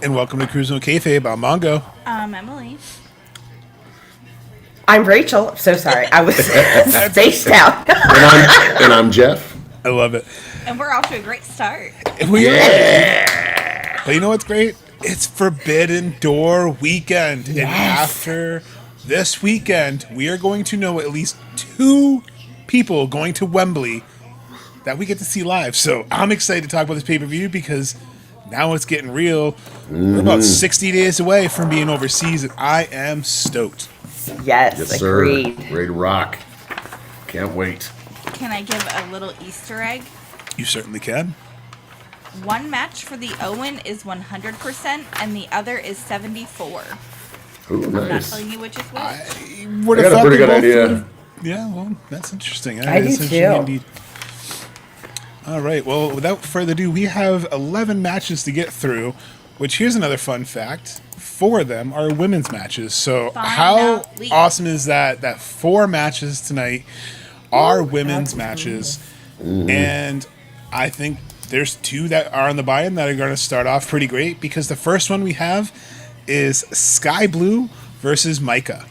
And welcome to Cruising with Kayfabe. I'm Mongo. Emily. I'm Rachel. So sorry. I was spaced out. And I'm Jeff. I love it. And we're off to a great start. But you know what's great? It's Forbidden Door weekend. Yes. And after this weekend, we are going to know at least 2 people going to Wembley that we get to see live. So I'm excited to talk about this pay-per-view because now it's getting real. We're about 60 days away from being overseas, and I am stoked. Yes, agreed. Sir. Ready to rock. Can't wait. Can I give a little Easter egg? You certainly can. One match for the Owen is 100% and the other is 74. Ooh, I'm not nice. telling you which is which. I I got a pretty good idea. Yeah, well, that's interesting. I do That's too. interesting indeed. All right, well, without further ado, we have 11 matches to get through, which here's another fun fact. 4 of them are women's matches. So how Finally. awesome is that 4 matches tonight are women's matches. And I think there's 2 that are on the buy-in that are going to start off pretty great because the first one we have is Sky Blue versus Micah.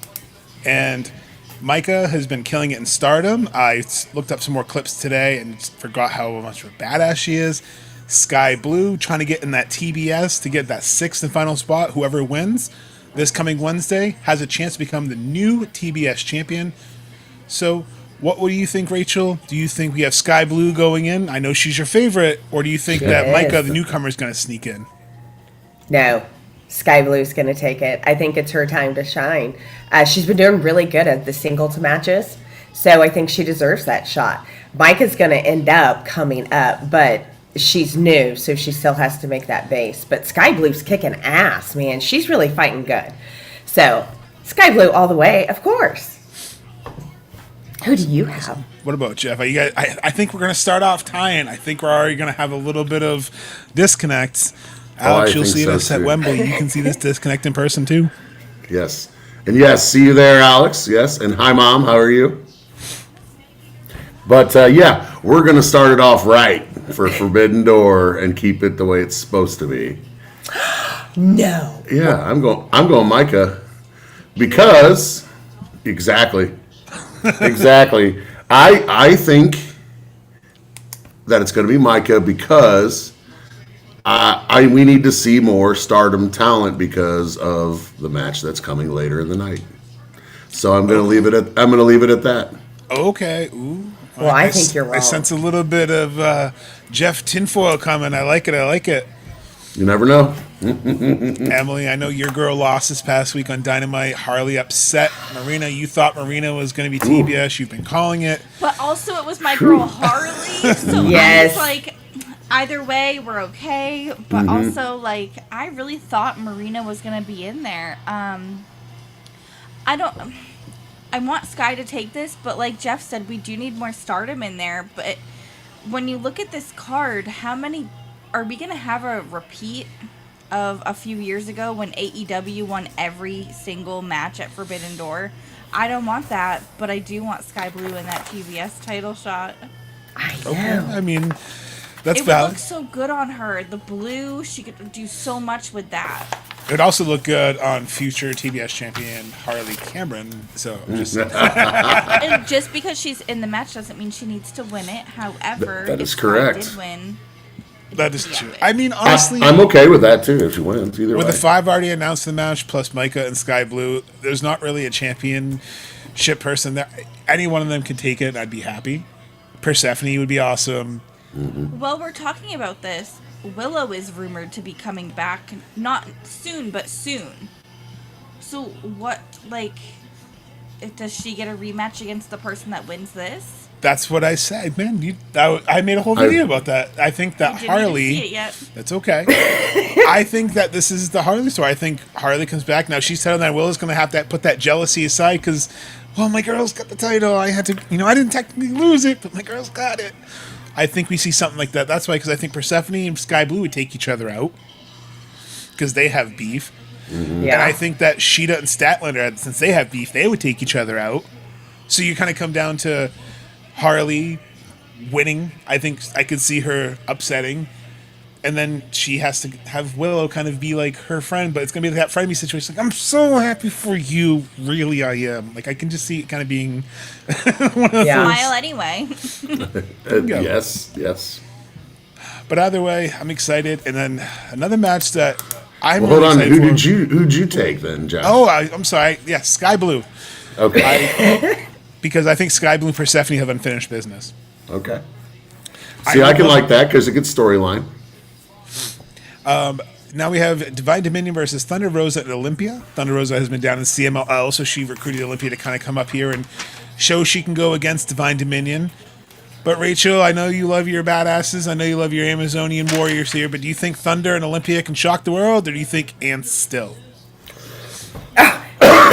And Micah has been killing it in Stardom. I looked up some more clips today and forgot how much of a badass she is. Sky Blue trying to get in that TBS to get that 6th and final spot. Whoever wins this coming Wednesday has a chance to become the new TBS champion. So what do you think, Rachel? Do you think we have Sky Blue going in? I know she's your favorite. Or do you think that Micah, the newcomer, is going to sneak in? No, Sky Blue's going to take it. I think it's her time to shine. She's been doing really good at the singles matches, so I think she deserves that shot. Micah's going to end up coming up, but she's new, so she still has to make that base. But Sky Blue's kicking ass, man. She's really fighting good. So, Sky Blue all the way, of course. Who do you have? What about Jeff? I think we're going to start off tying. I think we're already going to have a little bit of disconnects. Alex, you'll see this at Wembley. You can see this disconnect in person too. Yes. And yes, see you there, Alex. Yes. And hi, Mom. How are you? But yeah, we're going to start it off right for Forbidden Door and keep it the way it's supposed to be. No. Yeah, I'm going Micah because exactly. I think that it's going to be Micah because we need to see more Stardom talent because of the match that's coming later in the night. So I'm going to leave it at that. Okay. Ooh. Well, I think you're wrong. I sense a little bit of Jeff tinfoil coming. I like it. You never know. Emily, I know your girl lost this past week on Dynamite. Harley upset Marina. You thought Marina was going to be TBS. You've been calling it. But also it was my girl Harley. So Yes. I was like, either way, we're okay. But also, like, I really thought Marina was going to be in there. I want Sky to take this, but like Jeff said, we do need more Stardom in there. But when you look at this card, how many... Are we going to have a repeat of a few years ago when AEW won every single match at Forbidden Door? I don't want that, but I do want Sky Blue in that TBS title shot. I know. Okay. I mean, that's It would valid. look so good on her. The blue, she could do so much with that. It would also look good on future TBS champion Harley Cameron. So just And just because she's in the match doesn't mean she needs to win it. However, That is if correct. Sky did win, that is yeah, true. but- I mean, honestly, I'm okay with that too if she wins either with way. the 5 already announced in the match, plus Micah and Sky Blue, there's not really a championship person there. Any one of them could take it, and I'd be happy. Persephone would be awesome. While we're talking about this, Willow is rumored to be coming back, not soon, but soon. So what, like, does she get a rematch against the person that wins this? That's what I said, man. I made a whole video about that. I think that I didn't even Harley. see it yet. That's okay. I think that this is the Harley story. I think Harley comes back now. She's telling that Willow's going to have to put that jealousy aside because, well, my girl's got the title. I had to, I didn't technically lose it, but my girl's got it. I think we see something like that. That's why, because I think Persephone and Sky Blue would take each other out because they have beef. Yeah. And I think that Sheeta and Statlander, since they have beef, they would take each other out. So you kind of come down to Harley winning. I think I could see her upsetting and then she has to have Willow kind of be like her friend, but it's gonna be that frenemy situation. Like, I'm so happy for you, really, I am. Like, I can just see it kind of being one of Smile anyway. Yes. But either way, I'm excited. And then another match that I'm Well, hold on. excited for. Who'd you take then, Josh? Oh, I'm sorry. Yeah, Sky Blue. Okay. Because I think Sky Blue and Persephone have unfinished business. Okay. See, I can like that because it's a good storyline. Now we have Divine Dominion versus Thunder Rosa and Olympia. Thunder Rosa has been down in CMLL, so she recruited Olympia to kind of come up here and show she can go against Divine Dominion. But Rachel, I know you love your badasses. I know you love your Amazonian warriors here. But do you think Thunder and Olympia can shock the world, or do you think Ants still?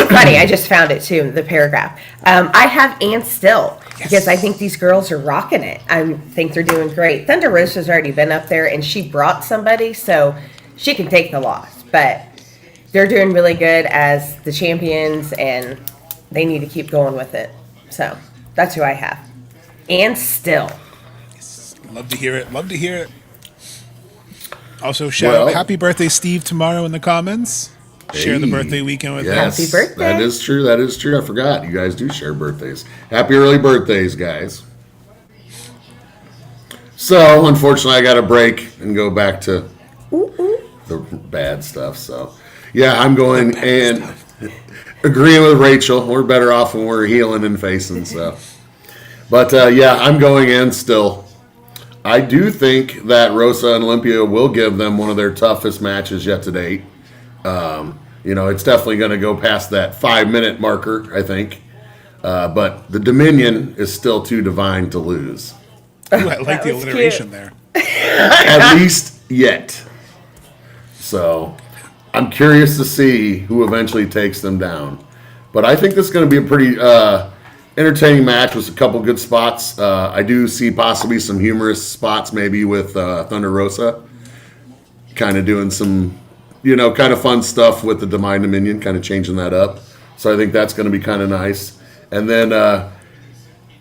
Funny, I just found it too, the paragraph. I have Ann still because I think these girls are rocking it. I think they're doing great. Thunder Rosa's already been up there and she brought somebody, so she can take the loss. But they're doing really good as the champions and they need to keep going with it. So that's who I have. And still. Love to hear it. Also, shout out happy birthday, Steve, tomorrow in the comments. Share the birthday weekend with yes, Happy birthday. That is true. I forgot. You guys do share birthdays. Happy early birthdays, guys. So, unfortunately, I got to break and go back to the bad stuff. So, yeah, I'm going and agreeing with Rachel. We're better off when we're healing and facing. So, but yeah, I'm going in still. I do think that Rosa and Olympia will give them one of their toughest matches yet to date. It's definitely going to go past that 5-minute marker, I think. But the Dominion is still too divine to lose. Ooh, I like the alliteration there. At least yet. So I'm curious to see who eventually takes them down. But I think this is going to be a pretty entertaining match with a couple good spots. I do see possibly some humorous spots maybe with Thunder Rosa. Kind of doing some... kind of fun stuff with the Divine Dominion, kind of changing that up. So I think that's going to be kind of nice. And then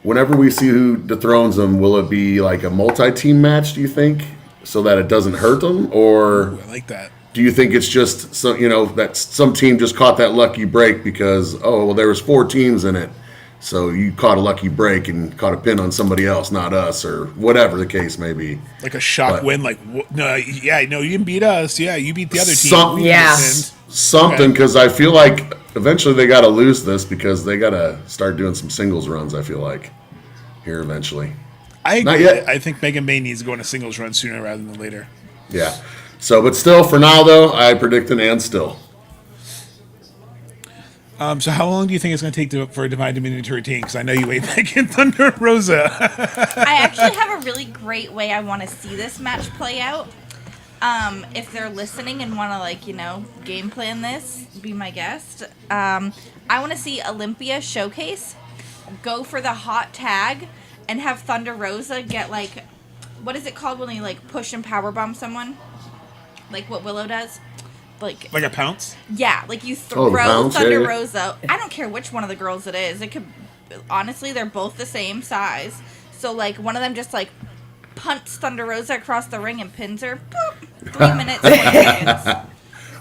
whenever we see who dethrones them, will it be like a multi-team match, do you think? So that it doesn't hurt them? Or Ooh, I like that. Do you think it's just, that some team just caught that lucky break because, there was 4 teams in it. So you caught a lucky break and caught a pin on somebody else, not us, or whatever the case may be. Like a shock win, like, no, you didn't beat us. Yeah, you beat the other team. Something, because I feel like eventually they got to lose this because they got to start doing some singles runs, I feel like, here eventually. I agree. Not yet. I think Megan May needs to go on a singles run sooner rather than later. Yeah. So, but still, for now, though, I predict an and still. So how long do you think it's going to take for Divine Dominion to retain? Because I know you ain't Megan Thunder Rosa. I actually have a really great way I want to see this match play out. If they're listening and want to, game plan this, be my guest. I want to see Olympia showcase, go for the hot tag, and have Thunder Rosa get, what is it called when you, push and powerbomb someone? Like what Willow does? Like a pounce? Yeah, you throw Thunder Rosa. I don't care which one of the girls it is. It could, honestly, they're both the same size. So, one of them just, punts Thunder Rosa across the ring and pins her. Boop, 3 minutes, 20 seconds.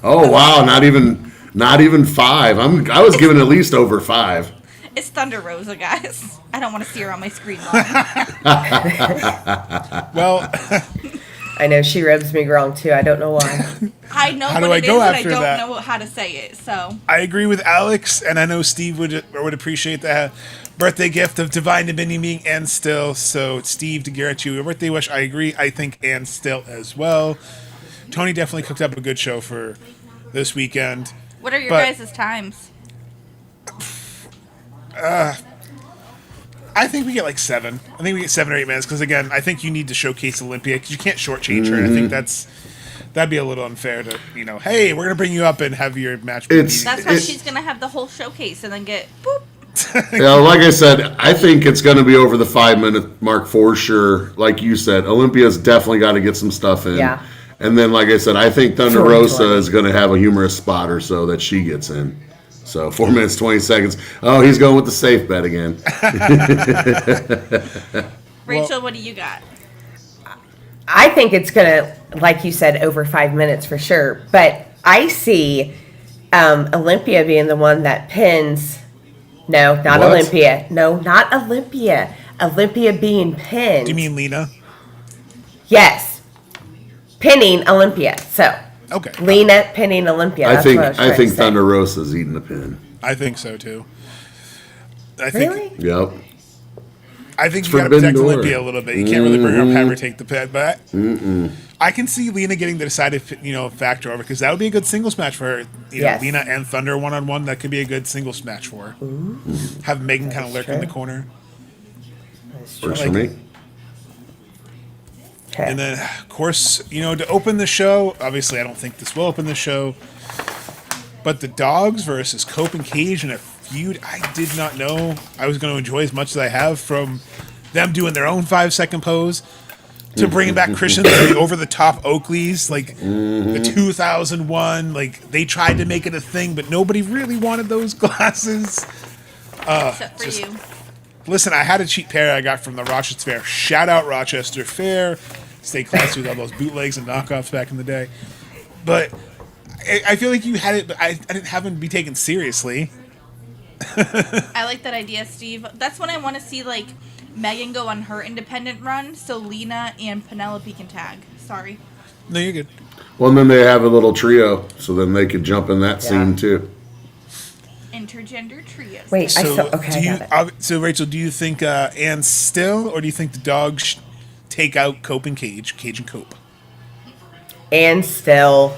Oh, wow, not even 5. I was giving at least over 5. It's Thunder Rosa, guys. I don't want to see her on my screen long. Well... I know she rubs me wrong too. I don't know why. I know what it is, and I don't know how to say it. So I agree with Alex, and I know Steve would appreciate the birthday gift of Divine Dominion being and still. So Steve, to get you a birthday wish, I agree. I think and still as well. Tony definitely cooked up a good show for this weekend. What are your guys' times? I think we get 7. I think we get 7 or 8 minutes because, again, I think you need to showcase Olympia because you can't shortchange her. And I think that'd be a little unfair to, hey, we're going to bring you up and have your match. That's why she's going to have the whole showcase and then get boop. Like I said, I think it's going to be over the 5-minute mark for sure. Like you said, Olympia's definitely got to get some stuff in. Yeah. And then, like I said, I think Thunder Rosa is going to have a humorous spot or so that she gets in. So 4 minutes, 20 seconds. Oh, he's going with the safe bet again. Rachel, what do you got? I think it's gonna, like you said, over 5 minutes for sure. But I see Olympia being the one that pins. No, not What? Olympia. No, not Olympia. Olympia being pinned. Do you mean Lena? Yes, pinning Olympia. So Okay. Lena pinning Olympia. I That's think what I was trying I think to say. Thunder Rosa's eating the pin. I think so too. I think Really? Yep. I think you got to Forbidden protect Door. Olympia a little bit. You can't really bring her up, have her take the pin, but I can see Lena getting the decided, factor over because that would be a good singles match for her. You know, Yes. Lena and Thunder 1-on-1. That could be a good singles match for her. Have Megan kind of lurk in the true. corner, Works for me. Okay. and then of course to open the show. Obviously, I don't think this will open the show, but the Dogs versus Cope and Cage in a feud I did not know I was going to enjoy as much as I have, from them doing their own 5-second pose to bringing back Christian the over-the-top Oakleys, like the 2001. Like, they tried to make it a thing, but nobody really wanted those glasses. Except for just- you. Listen, I had a cheap pair I got from the Rochester Fair. Shout out Rochester Fair. Stay classy with all those bootlegs and knockoffs back in the day. But I feel like you had it, but I didn't have them be taken seriously. I like that idea, Steve. That's when I want to see like Megan go on her independent run, so Lena and Penelope can tag. Sorry. No, you're good. Well, and then they have a little trio, so then they could jump in that scene too. Intergender trios. Wait, I So, still okay. I got it. so Rachel, do you think Ann still, or do you think the Dogs take out Cope and Cage and Cope? And still,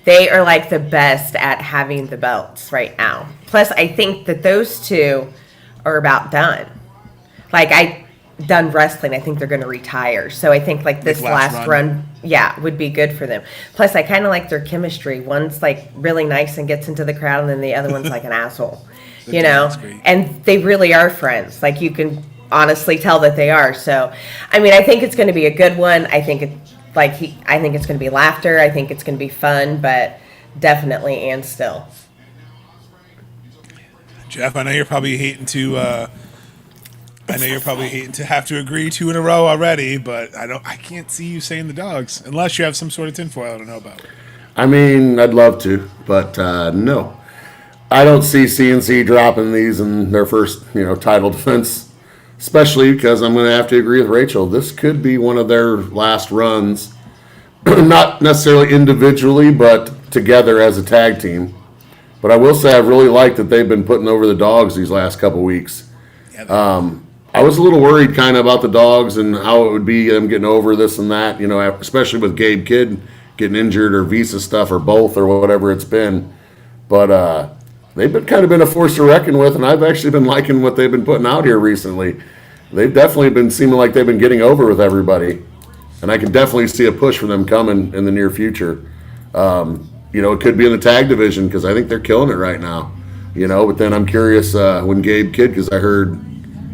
they are like the best at having the belts right now. Plus, I think that those two are about done. Like, I done wrestling. I think they're going to retire. So I think like this Like last last run. run, would be good for them. Plus, I kind of like their chemistry. One's like really nice and gets into the crowd, and then the other one's like an asshole. You know, That's great. and they really are friends. Like, you can honestly tell that they are. So, I mean, I think it's going to be a good one. I think I think it's going to be laughter. I think it's going to be fun, but definitely and still. Jeff, I know you're probably hating to. I know you're probably hating to have to agree 2 in a row already, but I can't see you saying the Dogs unless you have some sort of tinfoil I don't know about. I mean, I'd love to, but no. I don't see CNC dropping these in their first, title defense, especially because I'm going to have to agree with Rachel. This could be one of their last runs, not necessarily individually, but together as a tag team. But I will say I really like that they've been putting over the Dogs these last couple weeks. Yeah, I was a little worried kind of about the Dogs and how it would be them getting over this and that, especially with Gabe Kidd getting injured or visa stuff or both or whatever it's been. But they've been a force to reckon with, and I've actually been liking what they've been putting out here recently. They've definitely been seeming like they've been getting over with everybody, and I can definitely see a push for them coming in the near future. It could be in the tag division because I think they're killing it right now. But then I'm curious when Gabe Kidd, because I heard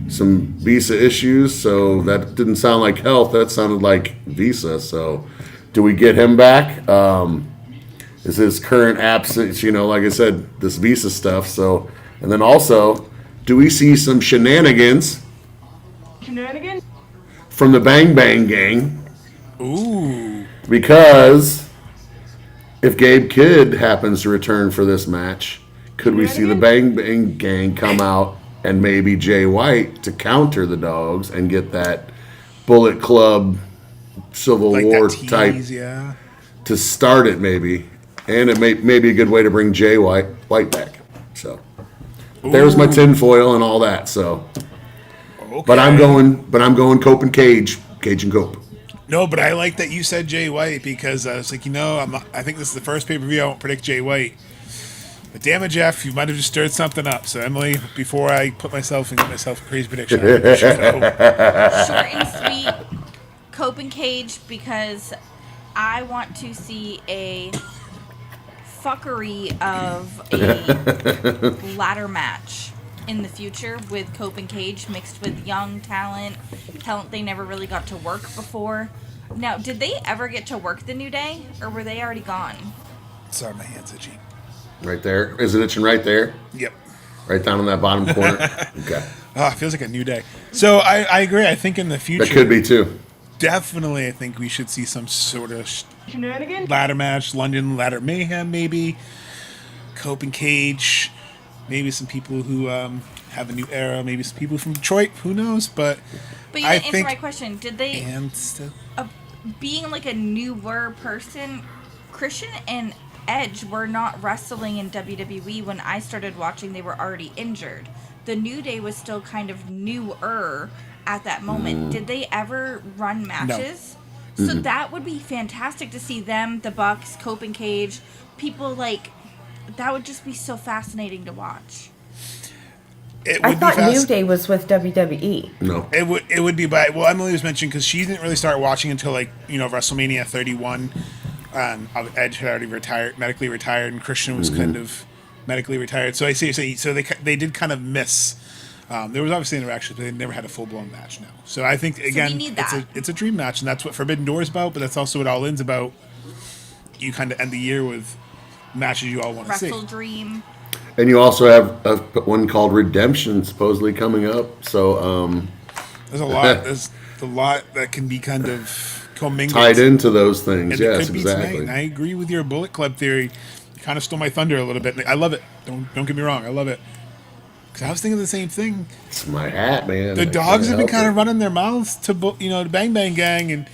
some visa issues, so that didn't sound like health. That sounded like visa. So do we get him back? Is his current absence, like I said, this visa stuff. So, and then also, do we see some shenanigans from the Bang Bang Gang? Ooh. Because if Gabe Kidd happens to return for this match, could we see the Bang Bang Gang come out and maybe Jay White to counter the Dogs and get that Bullet Club Civil Like War that tease, type yeah. to start it maybe? And it may be a good way to bring Jay White back. So there's my tinfoil and all that. So, Okay. but I'm going Cope and Cage and Cope. No, but I like that you said Jay White because I was like, I think this is the first pay-per-view I won't predict Jay White. But damn it, Jeff, you might have just stirred something up. So, Emily, before I put myself and get myself a crazy prediction, I think we should go. Short and sweet, Cope and Cage, because I want to see a fuckery of a ladder match in the future with Cope and Cage mixed with young talent they never really got to work before. Now, did they ever get to work the New Day, or were they already gone? Sorry, my hand's itchy. Right there. Is it itching right there? Yep. Right down in that bottom corner? Okay. Oh, it feels like a new day. So I agree. I think in the future, That could be too. definitely, I think we should see some sort of ladder match, London Ladder Mayhem, maybe. Cope and Cage, maybe some people who have a new era, maybe some people from Detroit, who knows? But you didn't answer my question. Did they, and still, being like a newer person, Christian and Edge were not wrestling in WWE when I started watching. They were already injured. The New Day was still kind of newer at that moment. Did they ever run matches? No. So that would be fantastic to see them, the Bucks, Cope and Cage, people like that would just be so fascinating to watch. I thought New Day was with WWE. No, it would be by Emily was mentioning because she didn't really start watching until WrestleMania 31. Edge had already retired, medically retired, and Christian was kind of medically retired. So I see. So they did kind of miss. There was obviously interaction, but they never had a full blown match. No. So I think again, it's a dream match, and that's what Forbidden Door is about. But that's also what All In's about. You kind of end the year with matches you all want to see. Wrestle Dream. And you also have one called Redemption supposedly coming up. So there's a lot. There's a lot that can be kind of commingled. Tied into those things. And yes, it could be exactly. tonight, and I agree with your Bullet Club theory. You kind of stole my thunder a little bit. I love it. Don't get me wrong. I love it. Because I was thinking the same thing. It's my hat, man. The dogs have been kind of running their mouths to the Bang Bang Gang and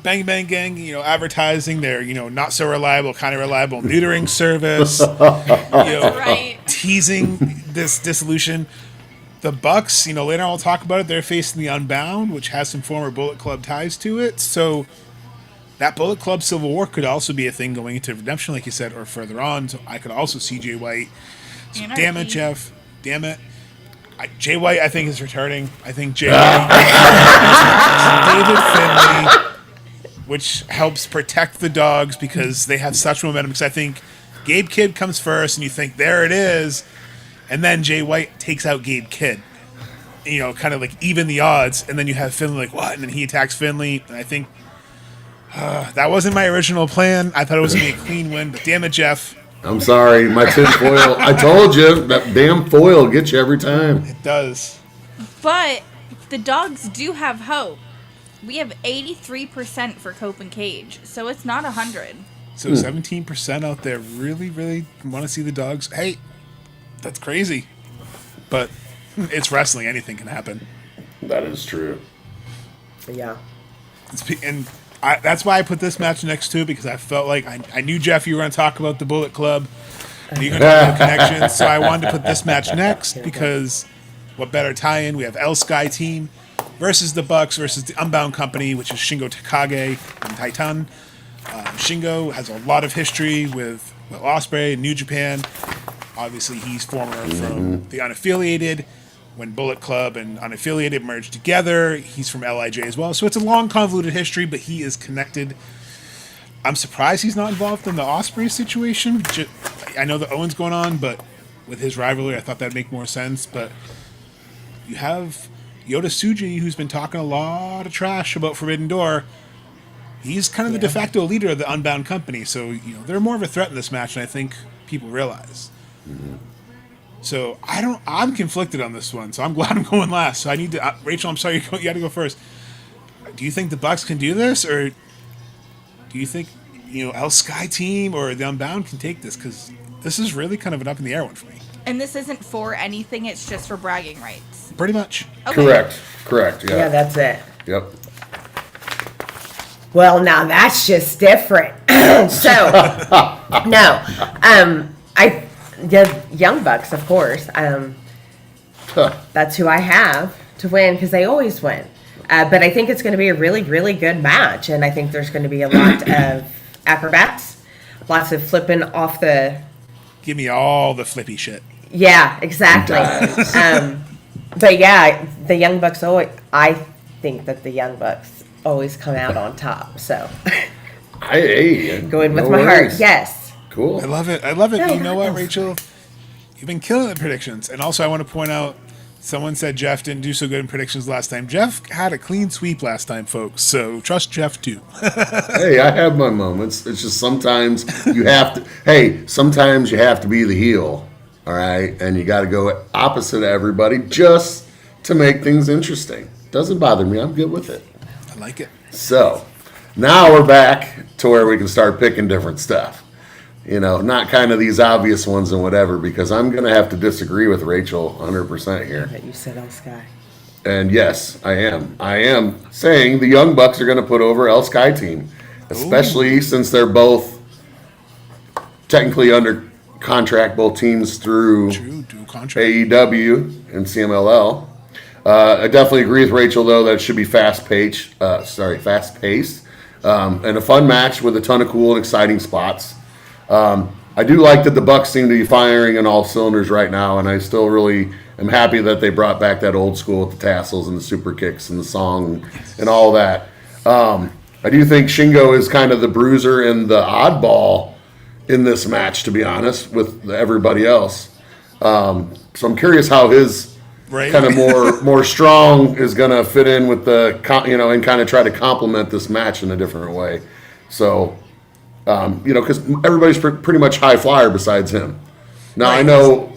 Bang Bang Gang, advertising their, not so reliable, kind of reliable neutering service, Right. teasing this dissolution. The Bucks, later on we'll talk about it, they're facing the Unbound, which has some former Bullet Club ties to it. So that Bullet Club Civil War could also be a thing going into Redemption, like you said, or further on. So I could also see Jay White. So damn it, Jeff. Damn it. Jay White, I think, is returning. I think Jay White David Finlay, which helps protect the dogs because they have such momentum. Because I think Gabe Kidd comes first, and you think, there it is. And then Jay White takes out Gabe Kidd. Kind of like even the odds. And then you have Finlay like, what? And then he attacks Finlay. And I think that wasn't my original plan. I thought it was going to be a clean win. But damn it, Jeff. I'm sorry, my tin foil. I told you, that damn foil gets you every time. It does. But the dogs do have hope. We have 83% for Cope and Cage, so it's not 100. So 17% out there really, really want to see the dogs. Hey, that's crazy. But it's wrestling. Anything can happen. That is true. Yeah. That's why I put this match next to it, because I felt like I knew, Jeff, you were going to talk about the Bullet Club. And you're going to have no connection. So I wanted to put this match next because what better tie-in? We have El Sky Team versus the Bucks versus the Unbound Company, which is Shingo Takagi and Titan. Shingo has a lot of history with Ospreay and New Japan. Obviously, he's former from the Unaffiliated. When Bullet Club and Unaffiliated merged together, he's from LIJ as well. So it's a long, convoluted history, but he is connected. I'm surprised he's not involved in the Ospreay situation. I know the Owen's going on, but with his rivalry, I thought that'd make more sense. But you have Yota Tsuji, who's been talking a lot of trash about Forbidden Door. He's kind of the de facto leader of the Unbound Company. So, they're more of a threat in this match than I think people realize. Mm-hmm. So I'm conflicted on this one. So I'm glad I'm going last. So I need to, Rachel, I'm sorry, you got to go first. Do you think the Bucks can do this, or do you think El Sky Team or the Unbound can take this? Because this is really kind of an up in the air one for me. And this isn't for anything; it's just for bragging rights. Pretty much. Okay. Correct. Yeah. Yeah, that's it. Yep. Well, now that's just different. So, no, the Young Bucks, of course. That's who I have to win because they always win. But I think it's going to be a really, really good match, and I think there's going to be a lot of acrobats, lots of flipping off the. Give me all the flippy shit. Yeah, exactly. But yeah, the Young Bucks always. I think that the Young Bucks always come out on top. So. Going with my heart, yes. Cool. I love it. No, you know what, Rachel? You've been killing the predictions. And also, I want to point out, someone said Jeff didn't do so good in predictions last time. Jeff had a clean sweep last time, folks. So trust Jeff, too. Hey, I have my moments. It's just sometimes you have to. Sometimes you have to be the heel, all right? And you got to go opposite of everybody just to make things interesting. Doesn't bother me. I'm good with it. I like it. So now we're back to where we can start picking different stuff. Not kind of these obvious ones and whatever, because I'm going to have to disagree with Rachel 100% here. But you said El Sky. And yes, I am. I am saying the Young Bucks are going to put over El Sky Team, especially since they're both technically under contract, both teams through True contract. AEW and CMLL. I definitely agree with Rachel, though, that it should be fast-paced, and a fun match with a ton of cool and exciting spots. I do like that the Bucks seem to be firing on all cylinders right now, and I still really am happy that they brought back that old school with the tassels and the super kicks and the song and all that. I do think Shingo is kind of the bruiser and the oddball in this match, to be honest, with everybody else. So I'm curious how his kind of more strong is going to fit in with the, and kind of try to complement this match in a different way. So, because everybody's pretty much high flyer besides him. Now, I know,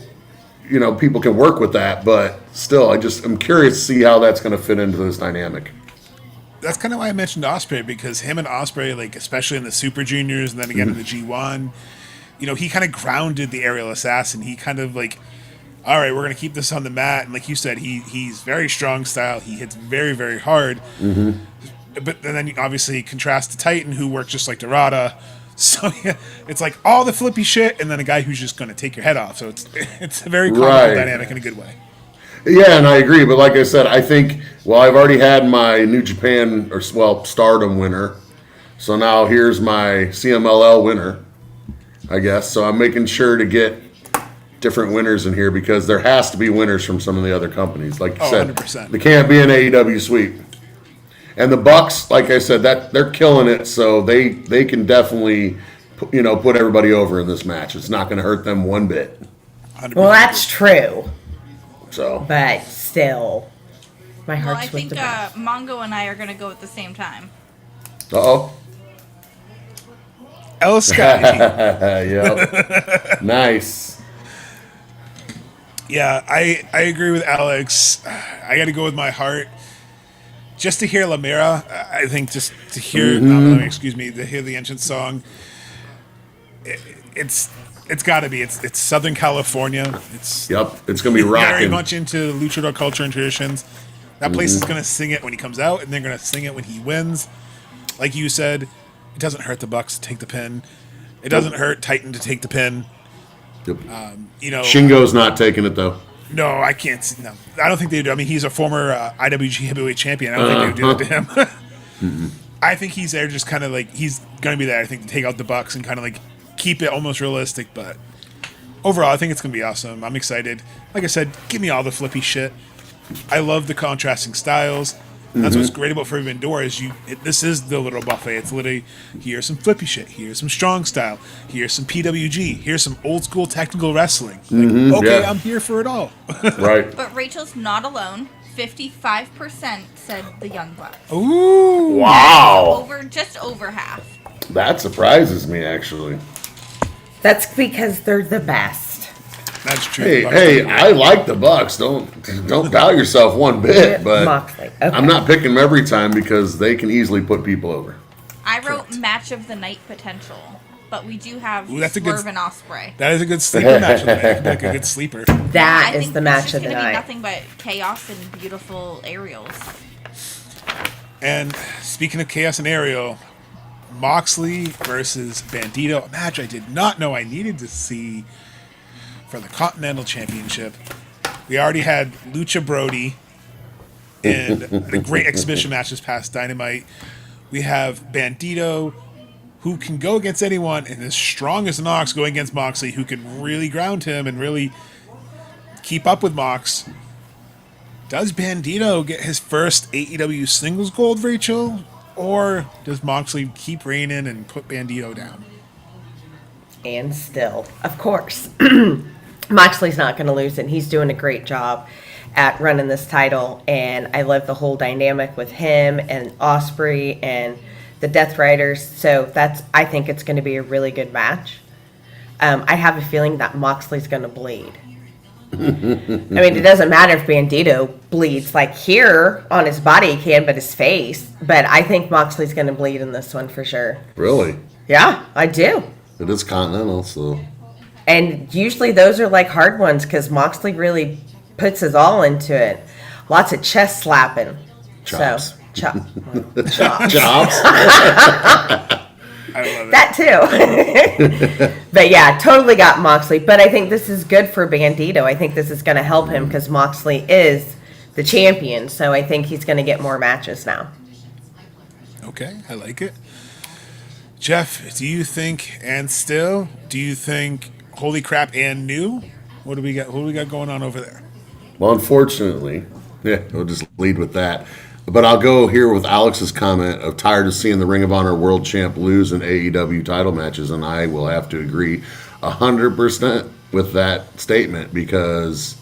people can work with that, but still, I'm curious to see how that's going to fit into this dynamic. That's kind of why I mentioned Ospreay, because him and Ospreay, like, especially in the Super Juniors and then again in the G1, he kind of grounded the aerial assassin. He kind of like, all right, we're going to keep this on the mat. And like you said, he's very strong style. He hits very, very hard. But then obviously contrast to Titan, who works just like Dorada. So yeah, it's like all the flippy shit, and then a guy who's just going to take your head off. So it's a very common dynamic in a good way. Yeah, and I agree. But like I said, I think, I've already had my New Japan Stardom winner. So now here's my CMLL winner, I guess. So I'm making sure to get different winners in here, because there has to be winners from some of the other companies. Like you said, 100%. There can't be an AEW sweep. And the Bucks, like I said, that they're killing it, so they can definitely, put everybody over in this match. It's not going to hurt them one bit. 100%. Well, that's true. So, but still, my Well, heart's I with think the Bucks. Mongo and I are going to go at the same time. El Sky. Yep. Nice. Yeah, I agree with Alex. I got to go with my heart. Just to hear Lamera, I think just to hear, to hear the entrance song, it's got to be. It's Southern California. It's going to be rocking. Very much into luchador culture and traditions. That place is going to sing it when he comes out, and they're going to sing it when he wins. Like you said, it doesn't hurt the Bucks to take the pin. It doesn't hurt Titan to take the pin. Yep. Shingo's not taking it, though. No, I can't. No, I don't think they do. I mean, he's a former IWG heavyweight champion. I don't think they would do that to him. I think he's there just kind of like, he's going to be there, I think, to take out the Bucks and kind of like keep it almost realistic. But overall, I think it's going to be awesome. I'm excited. Like I said, give me all the flippy shit. I love the contrasting styles. That's what's great about Forbidden Door is this is the little buffet. It's literally, here's some flippy shit, here's some strong style, here's some PWG, here's some old school technical wrestling. I'm here for it all. Right. But Rachel's not alone. 55% said the Young Bucks. Ooh. Wow. Just over half. That surprises me, actually. That's because they're the best. That's true. Hey, I like the Bucks. Don't doubt yourself one bit, but Moxley. Okay. I'm not picking them every time because they can easily put people over. I wrote match of the night potential, but we do have that's Swerve and Ospreay. That is a good sleeper match. Like a good sleeper. That I is think the it's match just of the gonna be night. nothing but chaos and beautiful aerials. And speaking of chaos and aerial, Moxley versus Bandito, a match I did not know I needed to see for the Continental Championship. We already had Lucha Brody in a great exhibition match this past Dynamite. We have Bandito, who can go against anyone, and as strong as Nox going against Moxley, who can really ground him and really keep up with Mox. Does Bandito get his first AEW singles gold, Rachel? Or does Moxley keep reigning and put Bandito down? And still, of course, Moxley's not going to lose it. He's doing a great job at running this title, and I love the whole dynamic with him and Ospreay and the Death Riders. So I think it's going to be a really good match. I have a feeling that Moxley's going to bleed. I mean, it doesn't matter if Bandito bleeds. Like here on his body, he can, but his face. But I think Moxley's going to bleed in this one for sure. Really? Yeah, I do. It is Continental, so. And usually those are like hard ones because Moxley really puts his all into it. Lots of chest slapping. Chops. So, chops. Chops. I love it. That too. But yeah, totally got Moxley. But I think this is good for Bandito. I think this is going to help him because Moxley is the champion. So I think he's going to get more matches now. Okay, I like it. Jeff, do you think holy crap and new? What do we got going on over there? Well, unfortunately, we'll just lead with that. But I'll go here with Alex's comment of tired of seeing the Ring of Honor World Champ lose in AEW title matches, and I will have to agree 100% with that statement because,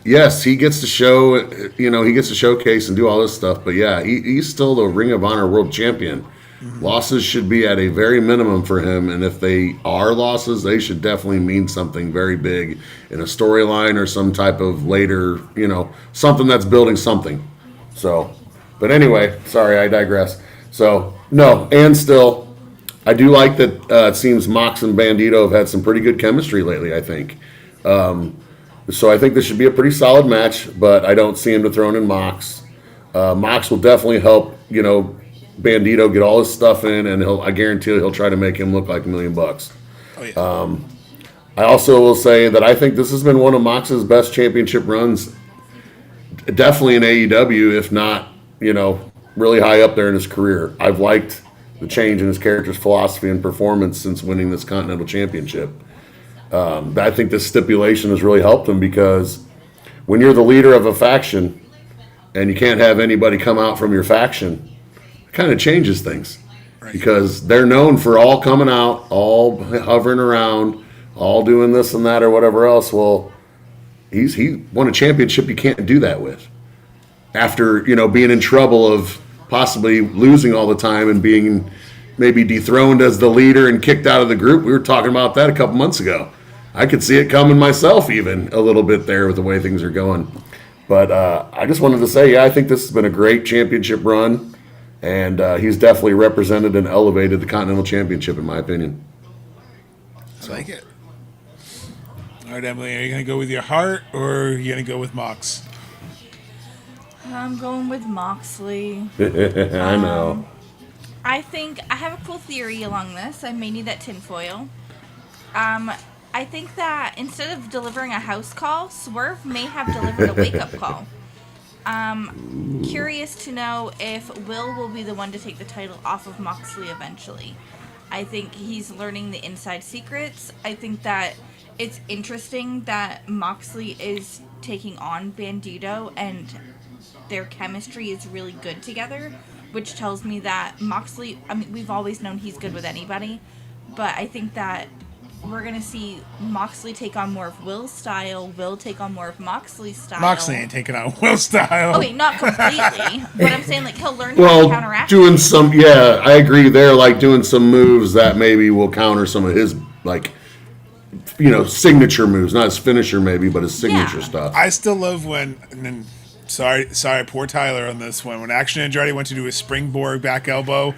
yes, he gets to show, he gets to showcase and do all this stuff, but yeah, he's still the Ring of Honor World Champion. Mm-hmm. Losses should be at a very minimum for him, and if they are losses, they should definitely mean something very big in a storyline or some type of later, something that's building something. So, but anyway, sorry, I digress. So, no, and still, I do like that it seems Mox and Bandito have had some pretty good chemistry lately, I think. So I think this should be a pretty solid match, but I don't see him dethroning Mox. Mox will definitely help, Bandito get all his stuff in, and I guarantee he'll try to make him look like $1 million. Oh, yeah. I also will say that I think this has been one of Mox's best championship runs, definitely in AEW, if not, really high up there in his career. I've liked the change in his character's philosophy and performance since winning this Continental Championship. I think this stipulation has really helped him because when you're the leader of a faction and you can't have anybody come out from your faction, kind of changes things because they're known for all coming out, all hovering around, all doing this and that or whatever else. Well, he won a championship you can't do that with. After, being in trouble of possibly losing all the time and being maybe dethroned as the leader and kicked out of the group. We were talking about that a couple months ago. I could see it coming myself even a little bit there with the way things are going. But I just wanted to say, I think this has been a great championship run. And he's definitely represented and elevated the Continental Championship, in my opinion. I like it. All right, Emily, are you going to go with your heart or are you going to go with Mox? I'm going with Moxley. I know. I think I have a cool theory along this. I may need that tinfoil. I think that instead of delivering a house call, Swerve may have delivered a wake-up call. Curious to know if Will be the one to take the title off of Moxley eventually. I think he's learning the inside secrets. I think that it's interesting that Moxley is taking on Bandito and their chemistry is really good together, which tells me that Moxley, we've always known he's good with anybody, but I think that we're going to see Moxley take on more of Will's style, Will take on more of Moxley's style. Moxley ain't taking on Will's style. Okay, not completely, but I'm saying, he'll learn how to counteract. Doing some, I agree there, doing some moves that maybe will counter some of his, signature moves. Not his finisher maybe, but his signature stuff. I still love when, sorry, poor Tyler on this one, when Action Andretti went to do a springboard back elbow,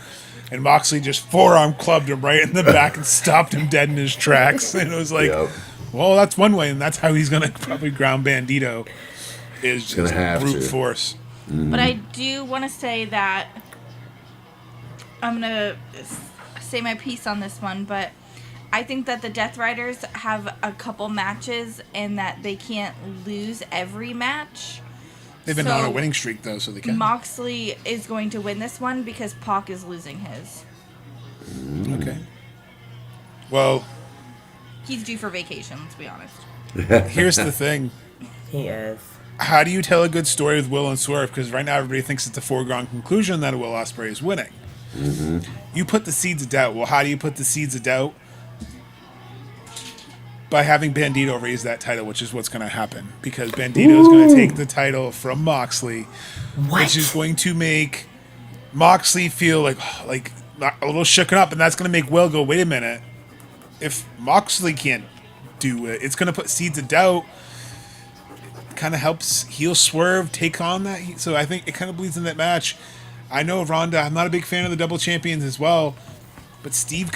and Moxley just forearm clubbed him right in the back and stopped him dead in his tracks. And it was like, well, that's one way, and that's how he's going to probably ground Bandito, is just brute force. Mm-hmm. But I do want to say that I'm going to say my piece on this one, but I think that the Death Riders have a couple matches and that they can't lose every match. They've been on a winning streak, though, so they can. Moxley is going to win this one because Pac is losing his. Okay. Well, he's due for vacation, let's be honest. Here's the thing. He is. How do you tell a good story with Will and Swerve? Because right now everybody thinks it's a foregone conclusion that Will Ospreay is winning. Mm-hmm. You put the seeds of doubt. Well, how do you put the seeds of doubt? By having Bandito raise that title, which is what's going to happen. Because Bandito is going to take the title from Moxley, which is going to make Moxley feel like a little shooken up, and that's going to make Will go, wait a minute. If Moxley can't do it. It's going to put seeds of doubt. Kind of helps heel Swerve take on that. So I think it kind of bleeds in that match. I know Ronda, I'm not a big fan of the double champions as well, but Steve's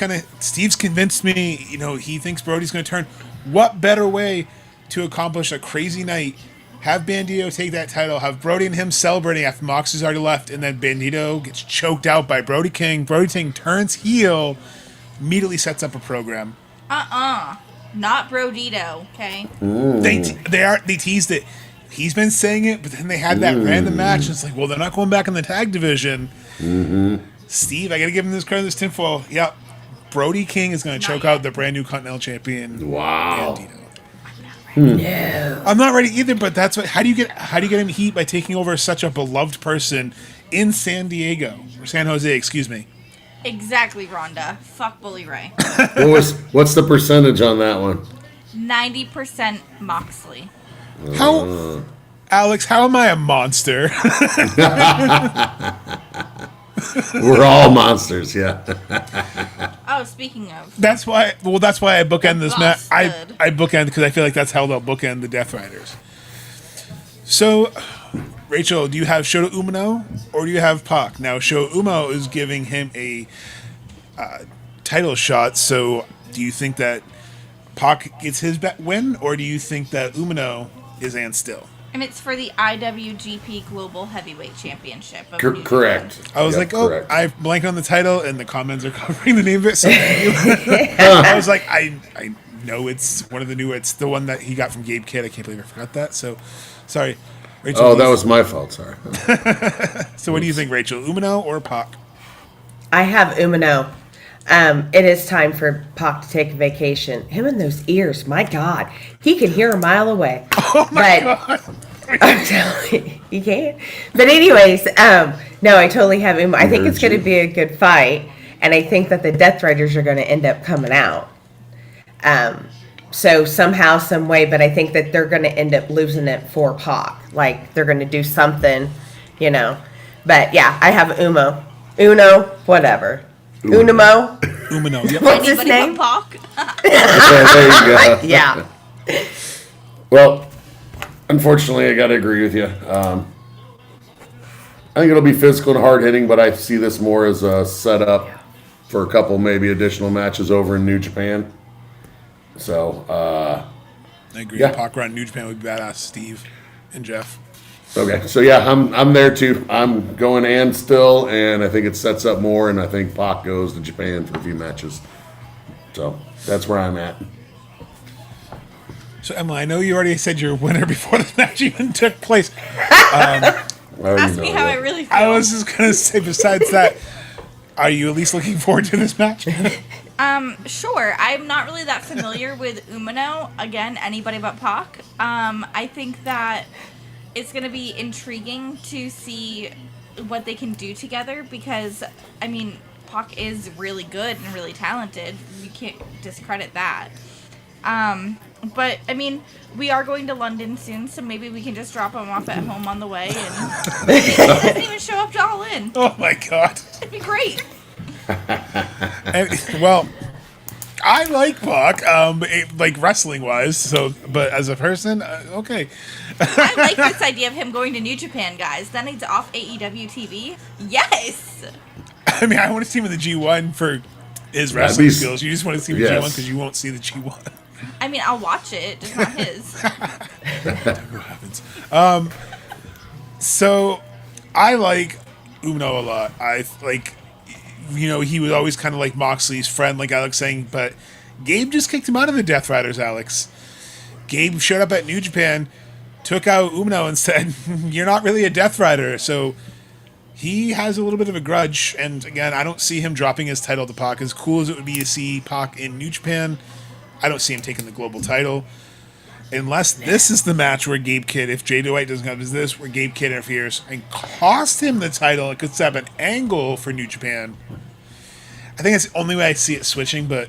convinced me, he thinks Brody's going to turn. What better way to accomplish a crazy night? Have Bandito take that title, have Brody and him celebrating after Moxley's already left, and then Bandito gets choked out by Brody King. Brody King turns heel, immediately sets up a program. Not Brodito, okay? They teased it. He's been saying it, but then they had that random match. And it's like, well, they're not going back in the tag division. Steve, I got to give him this credit, this tinfoil. Yep. Brody King is going to choke out the brand new Continental Champion. Wow. No. I'm not ready either, but that's what. How do you get him heat by taking over such a beloved person in San Diego or San Jose? Excuse me. Exactly, Rhonda. Fuck Bully Ray. What's the percentage on that one? 90% Moxley. How, Alex? How am I a monster? We're all monsters, yeah. Oh, speaking of. That's why I bookend this match. I Busted. bookend because I feel like that's how they'll bookend the Death Riders. So, Rachel, do you have Shota Umino or do you have Pac? Now, Shota Umino is giving him a title shot. So, do you think that Pac gets his win, or do you think that Umino is and still? And it's for the IWGP Global Heavyweight Championship. Of New Correct. Zealand. I was Yep, like, correct. I blanked on the title, and the comments are covering the name of it. So I was like, I know it's one of the new. It's the one that he got from Gabe Kidd. I can't believe I forgot that. So, sorry, Rachel. Oh, that was my fault. Sorry. So, what do you think, Rachel? Umino or Pac? I have Umino. It is time for Pac to take a vacation. Him and those ears, my God. He can hear a mile away. Oh my God. I'm telling you, he can't. But anyways, no, I totally have Umino. I think it's going to be a good fight. And I think that the Death Riders are going to end up coming out. So somehow, some way, but I think that they're going to end up losing it for Pac. Like, they're going to do something, But yeah, I have Uno, whatever. Unimo. Umino. Yep. What's his Anybody name? but Pac? There you go. Yeah. Well, unfortunately, I got to agree with you. I think it'll be physical and hard hitting, but I see this more as a setup for a couple maybe additional matches over in New Japan. So, I agree. Yeah. Pac around New Japan would be badass. Steve and Jeff. okay. So, yeah, I'm there too. I'm going and still, and I think it sets up more, and I think Pac goes to Japan for a few matches. So, that's where I'm at. So, Emma, I know you already said your winner before the match even took place. Ask me how I really feel. I was just going to say, besides that, are you at least looking forward to this match? Sure. I'm not really that familiar with Umino. Again, anybody but Pac. I think that it's going to be intriguing to see what they can do together because, Pac is really good and really talented. You can't discredit that. But, we are going to London soon, so maybe we can just drop him off at home on the way and he doesn't even show up to All In. Oh, my God. It'd be great. Well, I like Pac, like wrestling-wise, but as a person, okay. I like this idea of him going to New Japan, guys. Then he's off AEW TV. Yes! I want to see him in the G1 for his That'd wrestling be skills. You just want to see the yes. G1 because you won't see the G1. I'll watch it, just not his. What happens? So I like Umino a lot. I like, he was always kind of like Moxley's friend, like Alex saying, but Gabe just kicked him out of the Death Riders, Alex. Gabe showed up at New Japan, took out Umino and said, you're not really a Death Rider. So he has a little bit of a grudge. And again, I don't see him dropping his title to Pac. As cool as it would be to see Pac in New Japan, I don't see him taking the global title. Unless this is the match where Gabe Kidd, if Jay Dwight doesn't come, is this where Gabe Kidd interferes and cost him the title? It could set up an angle for New Japan. I think that's the only way I see it switching, but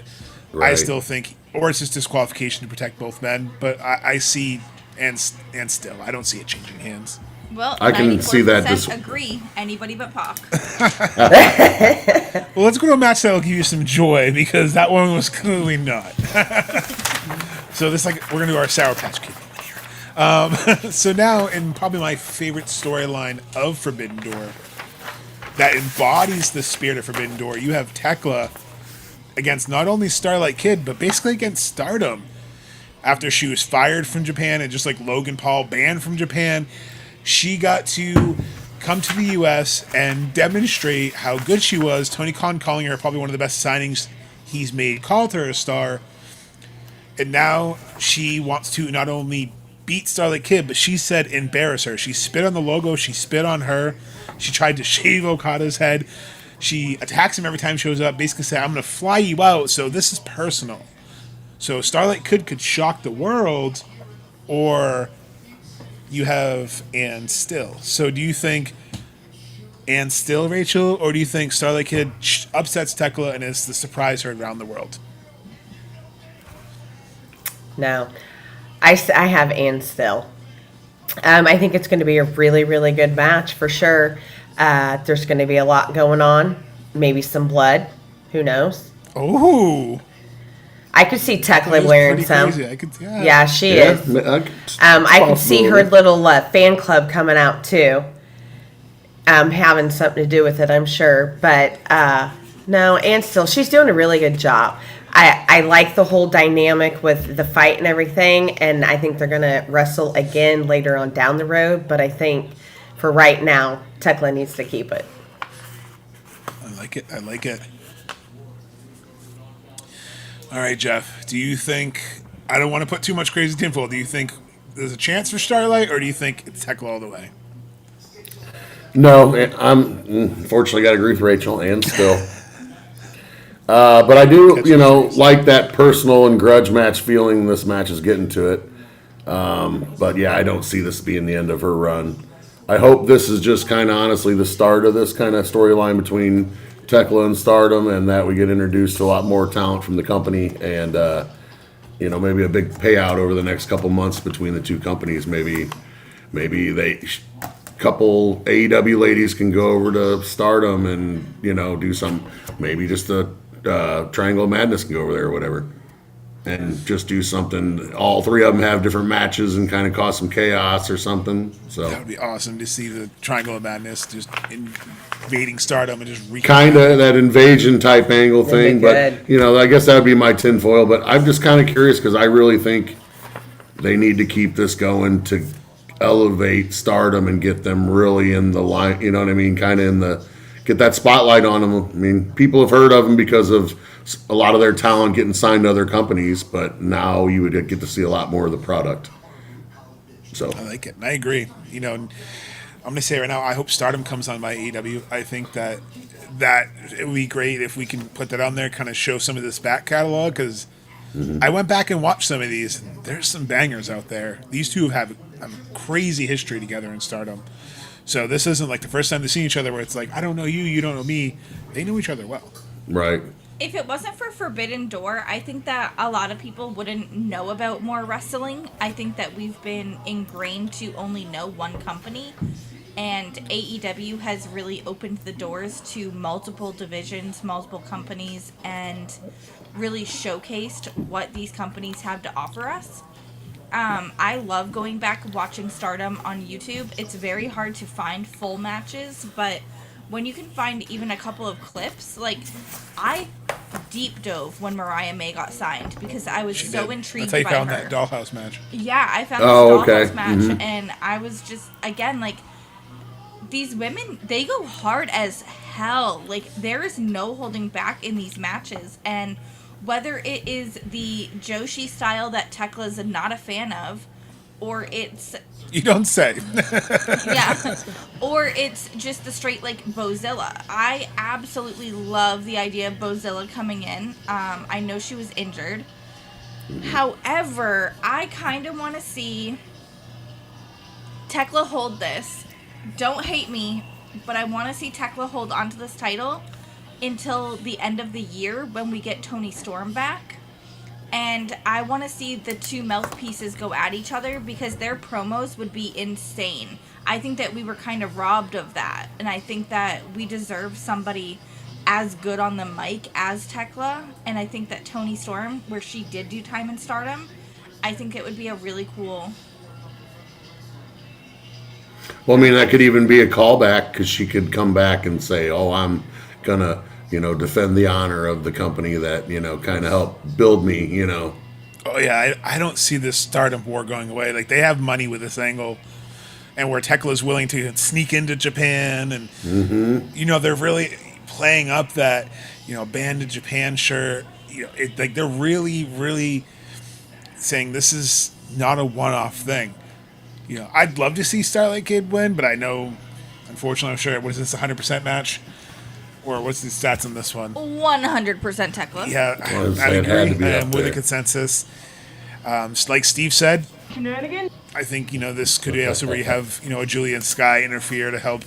I Right. still think, or it's just disqualification to protect both men. But I see, and still, I don't see it changing hands. Well, I can see that 94% agree. Anybody but Pac. Well, let's go to a match that'll give you some joy, because that one was clearly not. So this like we're gonna do our Sour Patch Kid moment here. So now, in probably my favorite storyline of Forbidden Door, that embodies the spirit of Forbidden Door, you have Thekla against not only Starlight Kid, but basically against Stardom. After she was fired from Japan and just like Logan Paul banned from Japan, she got to come to the U.S. and demonstrate how good she was. Tony Khan calling her probably one of the best signings he's made, called her a star. And now she wants to not only beat Starlight Kid, but she said embarrass her. She spit on the logo. She spit on her. She tried to shave Okada's head. She attacks him every time she shows up, basically saying, I'm going to fly you out, so this is personal. So Starlight Kid could shock the world, or you have Ann Still. So do you think Ann Still, Rachel, or do you think Starlight Kid upsets Thekla and is the surprise heard around the world? No. I have Ann Still. I think it's going to be a really, really good match for sure. There's going to be a lot going on. Maybe some blood. Who knows? Oh, I could see Thekla wearing some. Yeah, she is. I could see her little fan club coming out too. Having something to do with it, I'm sure. But no, Ann Still, she's doing a really good job. I like the whole dynamic with the fight and everything, and I think they're going to wrestle again later on down the road. But I think for right now, Thekla needs to keep it. I like it. I like it. All right, Jeff, do you think, I don't want to put too much crazy tinfoil, do you think there's a chance for Starlight, or do you think it's Thekla all the way? No, I'm unfortunately got to agree with Rachel and Still. But I do, like that personal and grudge match feeling this match is getting to it. But yeah, I don't see this being the end of her run. I hope this is just kind of honestly the start of this kind of storyline between Thekla and Stardom, and that we get introduced to a lot more talent from the company, and maybe a big payout over the next couple months between the two companies. Maybe couple AEW ladies can go over to Stardom and do some, maybe just a Triangle of Madness can go over there or whatever, and just do something. All three of them have different matches and kind of cause some chaos or something. So that would be awesome to see the Triangle of Madness just invading Stardom and just kind of that invasion type angle thing. But I guess that would be my tinfoil. But I'm just kind of curious because I really think they need to keep this going to elevate Stardom and get them really in the line. You know what I mean? Kind of get that spotlight on them. I mean, people have heard of them because of a lot of their talent getting signed to other companies, but now you would get to see a lot more of the product. So I like it. And I agree. I'm going to say right now, I hope Stardom comes on by AEW. I think that it would be great if we can put that on there, kind of show some of this back catalog, because I went back and watched some of these. And there's some bangers out there. These two have a crazy history together in Stardom. So this isn't like the first time they've seen each other where it's like, I don't know you, you don't know me. They know each other well. Right. If it wasn't for Forbidden Door, I think that a lot of people wouldn't know about more wrestling. I think that we've been ingrained to only know one company, and AEW has really opened the doors to multiple divisions, multiple companies, and really showcased what these companies have to offer us. I love going back watching Stardom on YouTube. It's very hard to find full matches, but when you can find even a couple of clips, like I deep dove when Mariah May got signed because I was so intrigued by her. That's how you found that Dollhouse match. Yeah, I found this Dollhouse match, and I was just, again, like, these women, they go hard as hell. Like, there is no holding back in these matches, and whether it is the Joshi style that Tekla's not a fan of, or it's... You don't say. Yeah. Or it's just the straight, like, Bozilla. I absolutely love the idea of Bozilla coming in. I know she was injured. However, I kind of want to see Thekla hold this. Don't hate me, but I want to see Thekla hold onto this title until the end of the year when we get Toni Storm back. And I want to see the two mouthpieces go at each other because their promos would be insane. I think that we were kind of robbed of that. And I think that we deserve somebody as good on the mic as Thekla. And I think that Toni Storm, where she did do time in Stardom, I think it would be a really cool. Well, I mean, that could even be a callback because she could come back and say, "Oh, I'm gonna, defend the honor of the company that kind of helped build me." Oh yeah, I don't see this Stardom war going away. Like they have money with this angle, and where Thekla is willing to sneak into Japan, and they're really playing up that banned in Japan shirt. Like they're really, really saying this is not a one-off thing. I'd love to see Starlight Kid win, but I know, unfortunately, I'm sure. What is this, a 100% match? Or what's the stats on this one? 100% Thekla. Yeah, I I'd had to agree. be up With a there. consensus. Like Steve said, Shenanigans? I think, this could be also where you have, a Julian Sky interfere to help,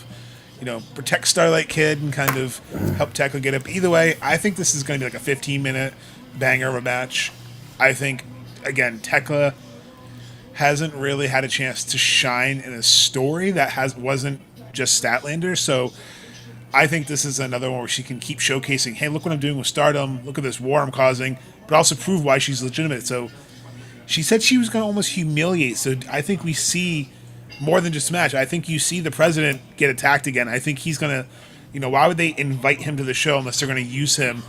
protect Starlight Kid and kind of help Thekla get up. Either way, I think this is going to be like a 15-minute banger of a match. I think, again, Thekla hasn't really had a chance to shine in a story that wasn't just Statlander, so I think this is another one where she can keep showcasing, hey, look what I'm doing with Stardom, look at this war I'm causing, but also prove why she's legitimate. So she said she was going to almost humiliate, so I think we see more than just a match. I think you see the president get attacked again. I think he's going to, why would they invite him to the show unless they're going to use him?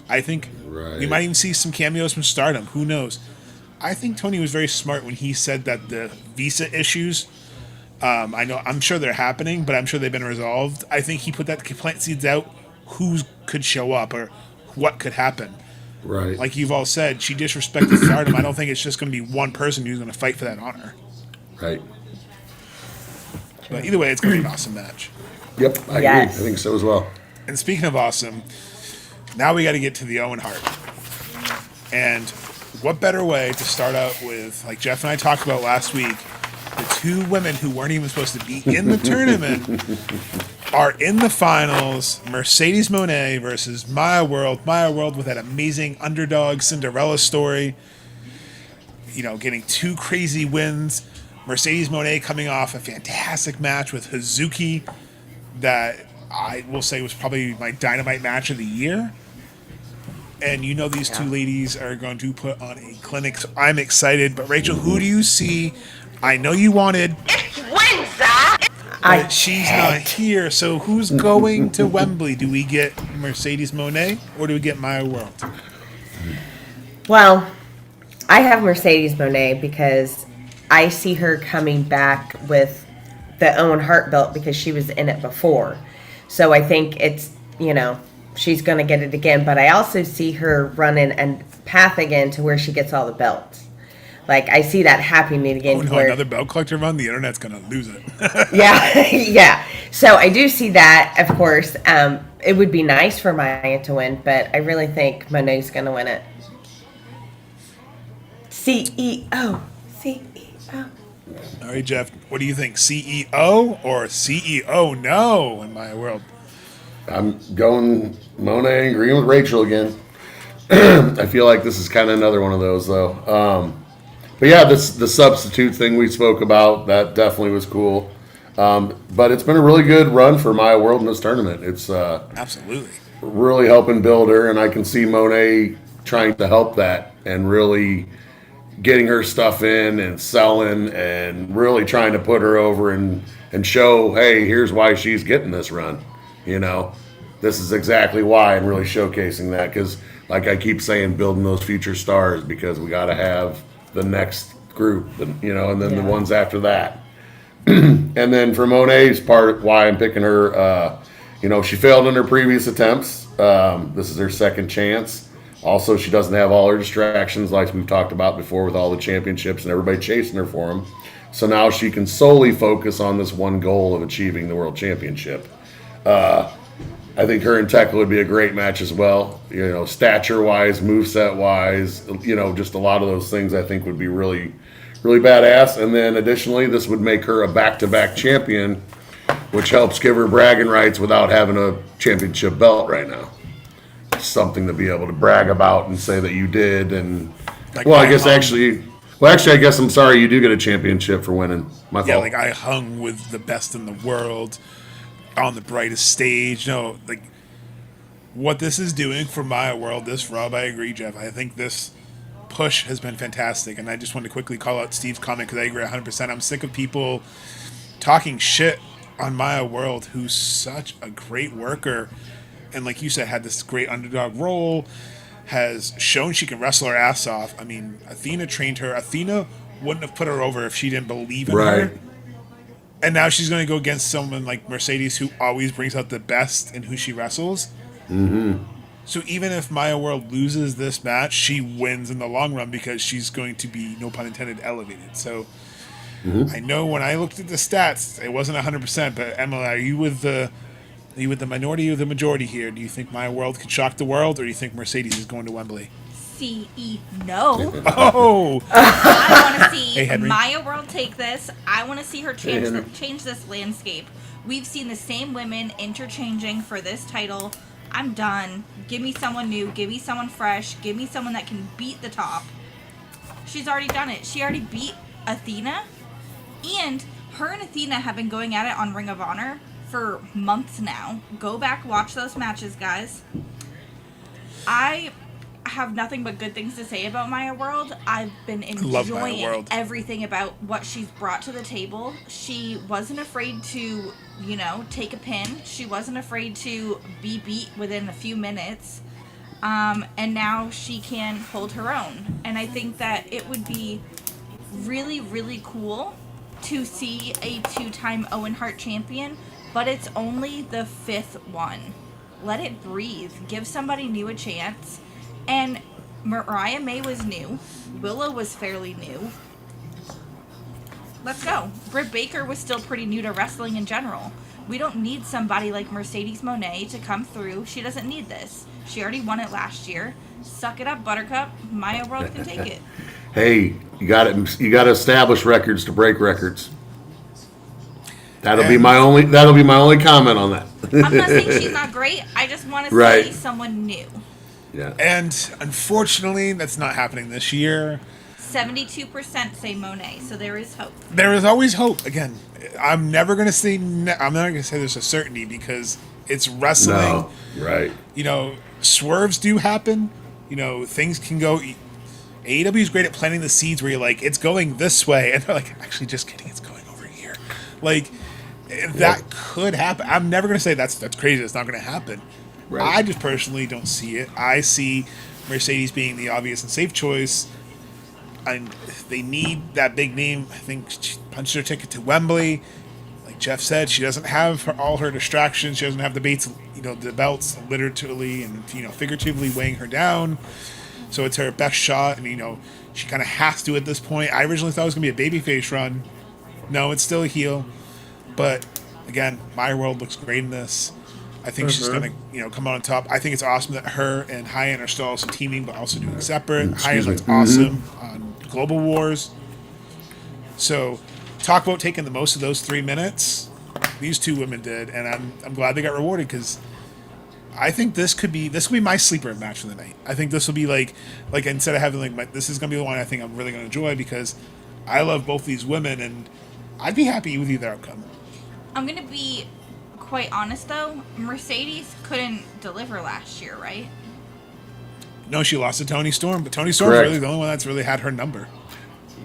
I think we might even see some cameos from Stardom. Who knows? I think Tony was very smart when he said that the visa issues, I'm sure they're happening, but I'm sure they've been resolved. I think he put that plant seeds out who could show up or what could happen. Right. Like you've all said, she disrespected Stardom. I don't think it's just going to be one person who's going to fight for that honor. Right. But either way, it's going to be an awesome match. Yep, I agree. I think so as well. And speaking of awesome, now we got to get to the Owen Hart. And what better way to start out with, like Jeff and I talked about last week, the two women who weren't even supposed to be in the tournament are in the finals. Mercedes Moné versus Maya World. Maya World with that amazing underdog Cinderella story. Getting two crazy wins. Mercedes Moné coming off a fantastic match with Hazuki that I will say was probably my Dynamite match of the year. And these two ladies are going to put on a clinic. So I'm excited. But Rachel, who do you see? I know you wanted. It's Wednesday! But she's not here. So who's going to Wembley? Do we get Mercedes Moné or do we get Maya World? Well, I have Mercedes Moné because I see her coming back with the Owen Hart belt because she was in it before. So I think it's, she's going to get it again. But I also see her running a path again to where she gets all the belts. Like, I see that happening again. Oh, no, another belt collector run? The internet's going to lose it. Yeah, yeah. So I do see that, of course. It would be nice for Maya to win, but I really think Moné's going to win it. CEO. All right, Jeff, what do you think? CEO or CEO no in Maya World? I'm going Moné and agreeing with Rachel again. I feel like this is kind of another one of those, though. But yeah, the substitute thing we spoke about, that definitely was cool. But it's been a really good run for Maya World in this tournament. It's Absolutely. really helping build her, and I can see Moné trying to help that and really getting her stuff in and selling and really trying to put her over and show, hey, here's why she's getting this run. This is exactly why, and really showcasing that because, like I keep saying, building those future stars because we got to have the next group, and then the ones after that. And then for Moné's part, why I'm picking her, she failed in her previous attempts. This is her second chance. Also, she doesn't have all her distractions like we've talked about before with all the championships and everybody chasing her for them. So now she can solely focus on this one goal of achieving the world championship. I think her and Thekla would be a great match as well. Stature-wise, moveset-wise, just a lot of those things I think would be really, really badass. And then additionally, this would make her a back-to-back champion, which helps give her bragging rights without having a championship belt right now. Something to be able to brag about and say that you did. And Like I guess I'm sorry you do get a championship for winning. My Yeah, fault. like I hung with the best in the world on the brightest stage. No, like what this is doing for Maya World, this rub, I agree, Jeff. I think this push has been fantastic. And I just wanted to quickly call out Steve's comment because I agree 100%. I'm sick of people talking shit on Maya World, who's such a great worker. And like you said, had this great underdog role, has shown she can wrestle her ass off. I mean, Athena trained her. Athena wouldn't have put her over if she didn't believe in her. And now she's going to go against someone like Mercedes, who always brings out the best in who she wrestles. Mm-hmm. So even if Maya World loses this match, she wins in the long run because she's going to be, no pun intended, elevated. So I know when I looked at the stats, it wasn't 100%. But Emily, are you with the minority or the majority here? Do you think Maya World can shock the world, or do you think Mercedes is going to Wembley? No. Oh! I want to see Hey, Henry. Maya World take this. I want to see her change this landscape. We've seen the same women interchanging for this title. I'm done. Give me someone new. Give me someone fresh. Give me someone that can beat the top. She's already done it. She already beat Athena. And her and Athena have been going at it on Ring of Honor for months now. Go back, watch those matches, guys. I have nothing but good things to say about Maya World. I've been enjoying everything about what she's brought to the table. She wasn't afraid to, take a pin. She wasn't afraid to be beat within a few minutes. And now she can hold her own. And I think that it would be really, really cool to see a 2-time Owen Hart champion, but it's only the 5th one. Let it breathe. Give somebody new a chance. And Mariah May was new. Willow was fairly new. Let's go. Britt Baker was still pretty new to wrestling in general. We don't need somebody like Mercedes Moné to come through. She doesn't need this. She already won it last year. Suck it up, Buttercup. Maya World can take it. Hey, you got to establish records to break records. That'll be my only comment on that. I'm not saying she's not great. I just want to see someone new. Yeah. And unfortunately, that's not happening this year. 72% say Monet, so there is hope. There is always hope. Again, I'm never going to say I'm not going to say there's a certainty because it's wrestling. No, right. Swerves do happen. Things can go. AEW is great at planting the seeds where you're like, it's going this way, and they're like, actually, just kidding, it's going over here. Like that could happen. I'm never going to say that's crazy. It's not going to happen. Right. I just personally don't see it. I see Mercedes being the obvious and safe choice. And they need that big name. I think she punched her ticket to Wembley. Like Jeff said, she doesn't have all her distractions. She doesn't have the belts literally and figuratively weighing her down. So it's her best shot, and she kind of has to at this point. I originally thought it was going to be a babyface run. No, it's still a heel. But again, Maya World looks great in this. I think she's going to come out on top. I think it's awesome that her and Hyan are still also teaming, but also doing separate. Hyan looks awesome on Global Wars. So, talk about taking the most of those 3 minutes. These two women did, and I'm glad they got rewarded because I think this could be my sleeper match of the night. I think this will be like instead of having this is going to be the one I think I'm really going to enjoy because I love both these women, and I'd be happy with either outcome. I'm going to be quite honest though, Mercedes couldn't deliver last year, right? No, she lost to Toni Storm, but Toni Storm's really the only one that's really had her number.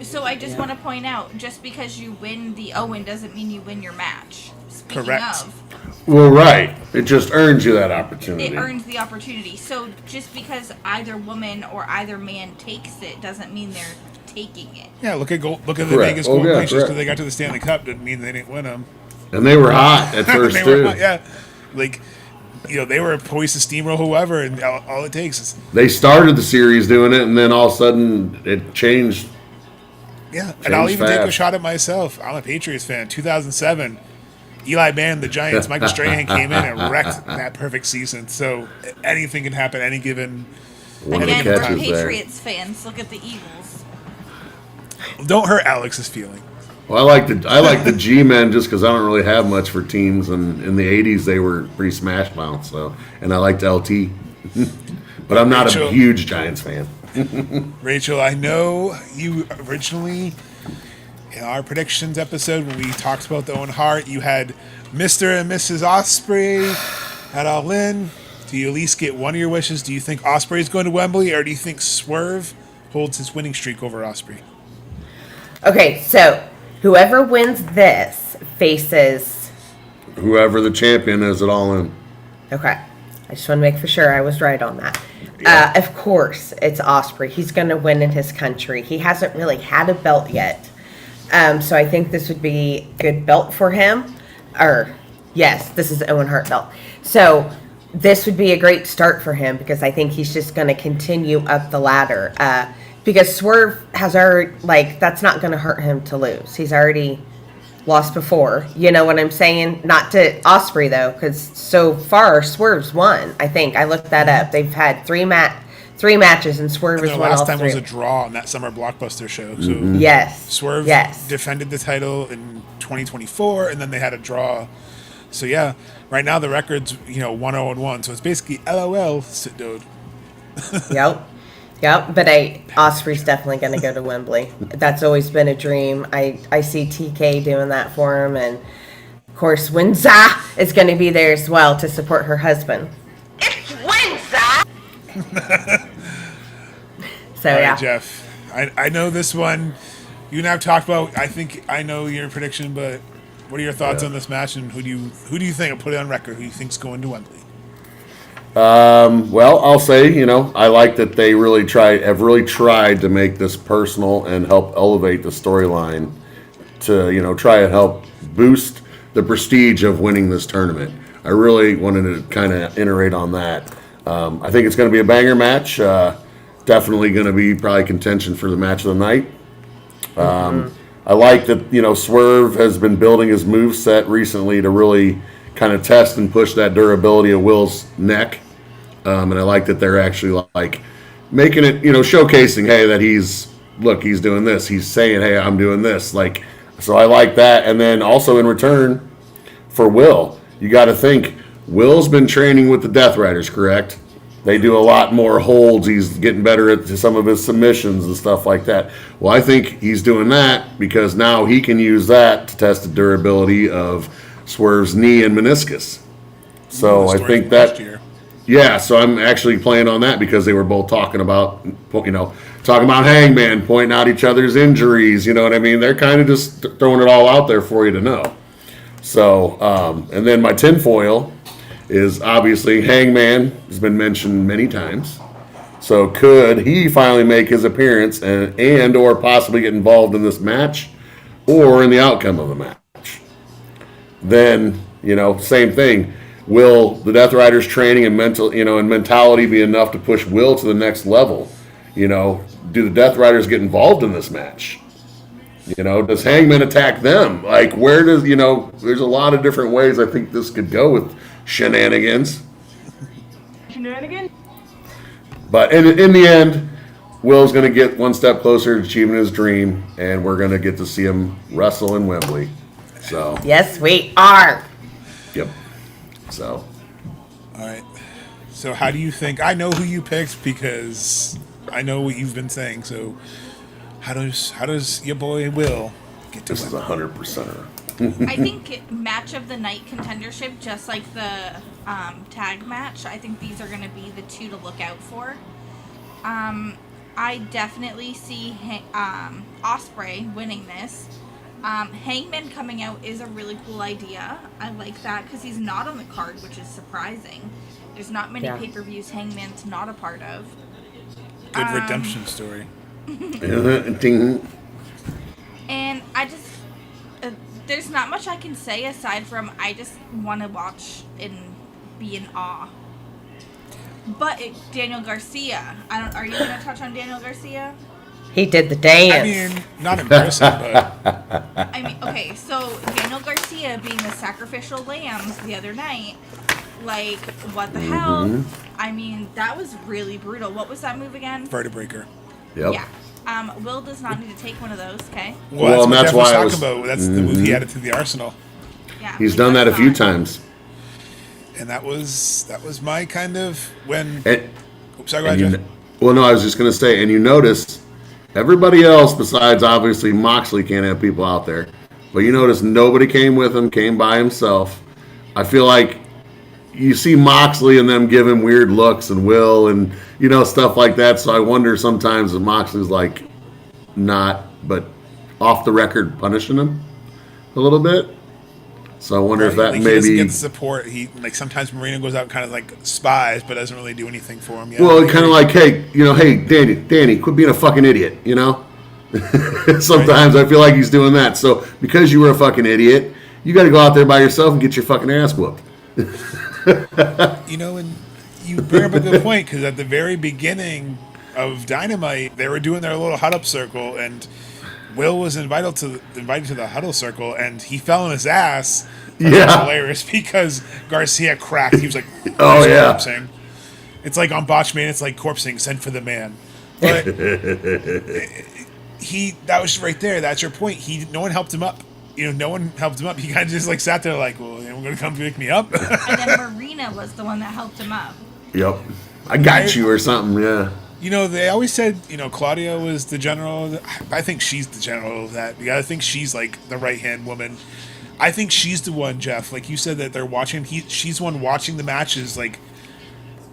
So I just want to point out, just because you win the Owen doesn't mean you win your match. Speaking of, well, right. It just earns you that opportunity. It earns the opportunity. So just because either woman or either man takes it doesn't mean they're taking it. Yeah, look at the Vegas Golden Knights because they got to the Stanley Cup didn't mean they didn't win them. And they were hot at first too. They were poised to steamroll whoever, and all it takes is they started the series doing it, and then all of a sudden it changed. Yeah, and I'll even take a shot at myself. I'm a Patriots fan. 2007, Eli Manning, the Giants, Michael Strahan came in and wrecked that perfect season. So anything can happen any given. Again, we're Patriots fans. Look at the Eagles. Don't hurt Alex's feeling. Well, I like the G-men just because I don't really have much for teams, and in the '80s they were pretty smash mouth. So, and I liked LT, but I'm not a huge Giants fan. Rachel, I know you originally in our predictions episode when we talked about the Owen Hart, you had Mr. and Mrs. Ospreay at All In. Do you at least get one of your wishes? Do you think Ospreay's going to Wembley, or do you think Swerve holds his winning streak over Ospreay. Okay, so whoever wins this faces. Whoever the champion is at All In. Okay, I just want to make for sure I was right on that. Yeah. Of course, it's Ospreay. He's going to win in his country. He hasn't really had a belt yet. So I think this would be a good belt for him. Yes, this is Owen Hart belt. So this would be a great start for him because I think he's just going to continue up the ladder. Because Swerve has already, that's not going to hurt him to lose. He's already lost before. You know what I'm saying? Not to Ospreay, though, because so far Swerve's won. I think. I looked that up. They've had three matches, and Swerve has The won all last time three. was a draw on that Summer Blockbuster show. So Yes. Swerve Yes. defended the title in 2024, and then they had a draw. So yeah, right now the record's 1-0-1. So it's basically LOL, dude. Yep. But Osprey's definitely going to go to Wembley. That's always been a dream. I see TK doing that for him, and of course Windsor is going to be there as well to support her husband. It's Windsor. So All yeah. right, Jeff. I know this one. You and I have talked about. I think I know your prediction, but what are your thoughts on this match? And who do you think? I'll put it on record. Who do you think's going to Wembley? Well, I'll say, I like that they have really tried to make this personal and help elevate the storyline to, try and help boost the prestige of winning this tournament. I really wanted to kind of iterate on that. I think it's going to be a banger match. Definitely going to be probably contention for the match of the night. I like that, Swerve has been building his move set recently to really kind of test and push that durability of Will's neck. And I like that they're actually making it, showcasing, hey, that he's doing this. He's saying, hey, I'm doing this. So I like that. And then also in return for Will, you got to think, Will's been training with the Death Riders, correct? They do a lot more holds. He's getting better at some of his submissions and stuff like that. Well, I think he's doing that because now he can use that to test the durability of Swerve's knee and meniscus. So I think that, yeah, so I'm actually playing on that because they were both talking about Hangman, pointing out each other's injuries, you know what I mean? They're kind of just throwing it all out there for you to know. So, and then my tinfoil is obviously Hangman has been mentioned many times. So could he finally make his appearance and or possibly get involved in this match or in the outcome of the match? Then, same thing. Will the Death Riders training and mentality be enough to push Will to the next level? Do the Death Riders get involved in this match? Does Hangman attack them? Where does, there's a lot of different ways I think this could go with shenanigans. But in the end, Will's going to get one step closer to achieving his dream, and we're going to get to see him wrestle in Wembley. So Yes, we are. Yep. So. All right. So how do you think? I know who you picked because I know what you've been saying. So how does your boy Will get to This is Wembley? 100%er. I think match of the night contendership, just like the tag match, I think these are going to be the two to look out for. I definitely see Ospreay winning this. Hangman coming out is a really cool idea. I like that because he's not on the card, which is surprising. There's not many pay-per-views Hangman's not a part of. Good redemption story. And I just... there's not much I can say aside from I just want to watch and be in awe. But Daniel Garcia, are you going to touch on Daniel Garcia? He did the dance. I mean, not in person, but I mean, okay, so Daniel Garcia being the sacrificial lambs the other night, what the hell? I mean, that was really brutal. What was that move again? Vertebreaker. Yep. Yeah. Will does not need to take one of those, okay? Well, that's what Jeff why was talking about. That's the move he added to the arsenal. Yeah. He's done that a few times. And that was my kind of when. And, Sorry, go ahead, Jeff. well, no, I was just going to say, and you notice everybody else besides obviously Moxley can't have people out there, but you notice nobody came with him, came by himself. I feel like, you see Moxley and them give him weird looks and Will and, stuff like that. So I wonder sometimes if Moxley's like not, but off the record punishing him a little bit. So I wonder if that He maybe doesn't get the support. He sometimes Marino goes out and kind of like spies, but doesn't really do anything for him. Well, kind of like, hey, hey, Danny, quit being a fucking idiot, Sometimes I feel like he's doing that. So because you were a fucking idiot, you got to go out there by yourself and get your fucking ass whooped. And you bring up a good point, because at the very beginning of Dynamite, they were doing their little huddle circle, and Will was invited to the huddle circle, and he fell on his ass. That's hilarious, because Garcia cracked. He was like, "Oh yeah." Corpsing. It's like on Botch Man. It's like corpsing. Send for the man. But that was right there. That's your point. No one helped him up. No one helped him up. He kind of just like sat there like, well, I'm going to come pick me up. And then Marina was the one that helped him up. Yep. I got you or something, yeah. They always said, Claudia was the general. I think she's the general of that. I think she's like the right-hand woman. I think she's the one, Jeff. Like you said that they're watching. She's the one watching the matches. Like,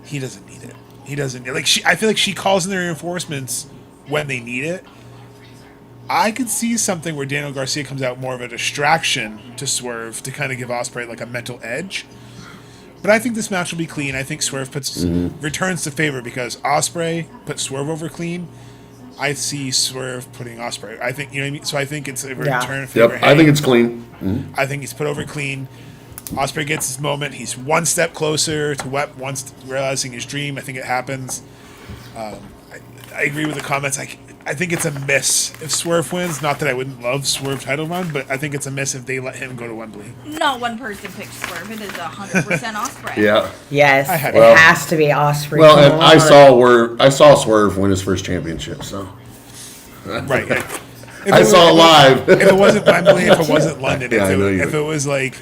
he doesn't need it. He doesn't. I feel like she calls in the reinforcements when they need it. I could see something where Daniel Garcia comes out more of a distraction to Swerve to kind of give Ospreay like a mental edge. But I think this match will be clean. I think Swerve returns the favor because Ospreay put Swerve over clean. I see Swerve putting Ospreay. I think, what I mean? So I think it's a return favor. Yep, I think it's clean. Mm-hmm. I think he's put over clean. Ospreay gets his moment. He's one step closer to once realizing his dream. I think it happens. I agree with the comments. I think it's a miss if Swerve wins. Not that I wouldn't love Swerve title run, but I think it's a miss if they let him go to Wembley. Not one person picked Swerve. It is 100% Ospreay. Yeah. Yes, it has to be Ospreay. Well, and I saw Swerve win his first championship, so. Right. I saw it live. If it wasn't Wembley, if it wasn't London, Yeah, if it was like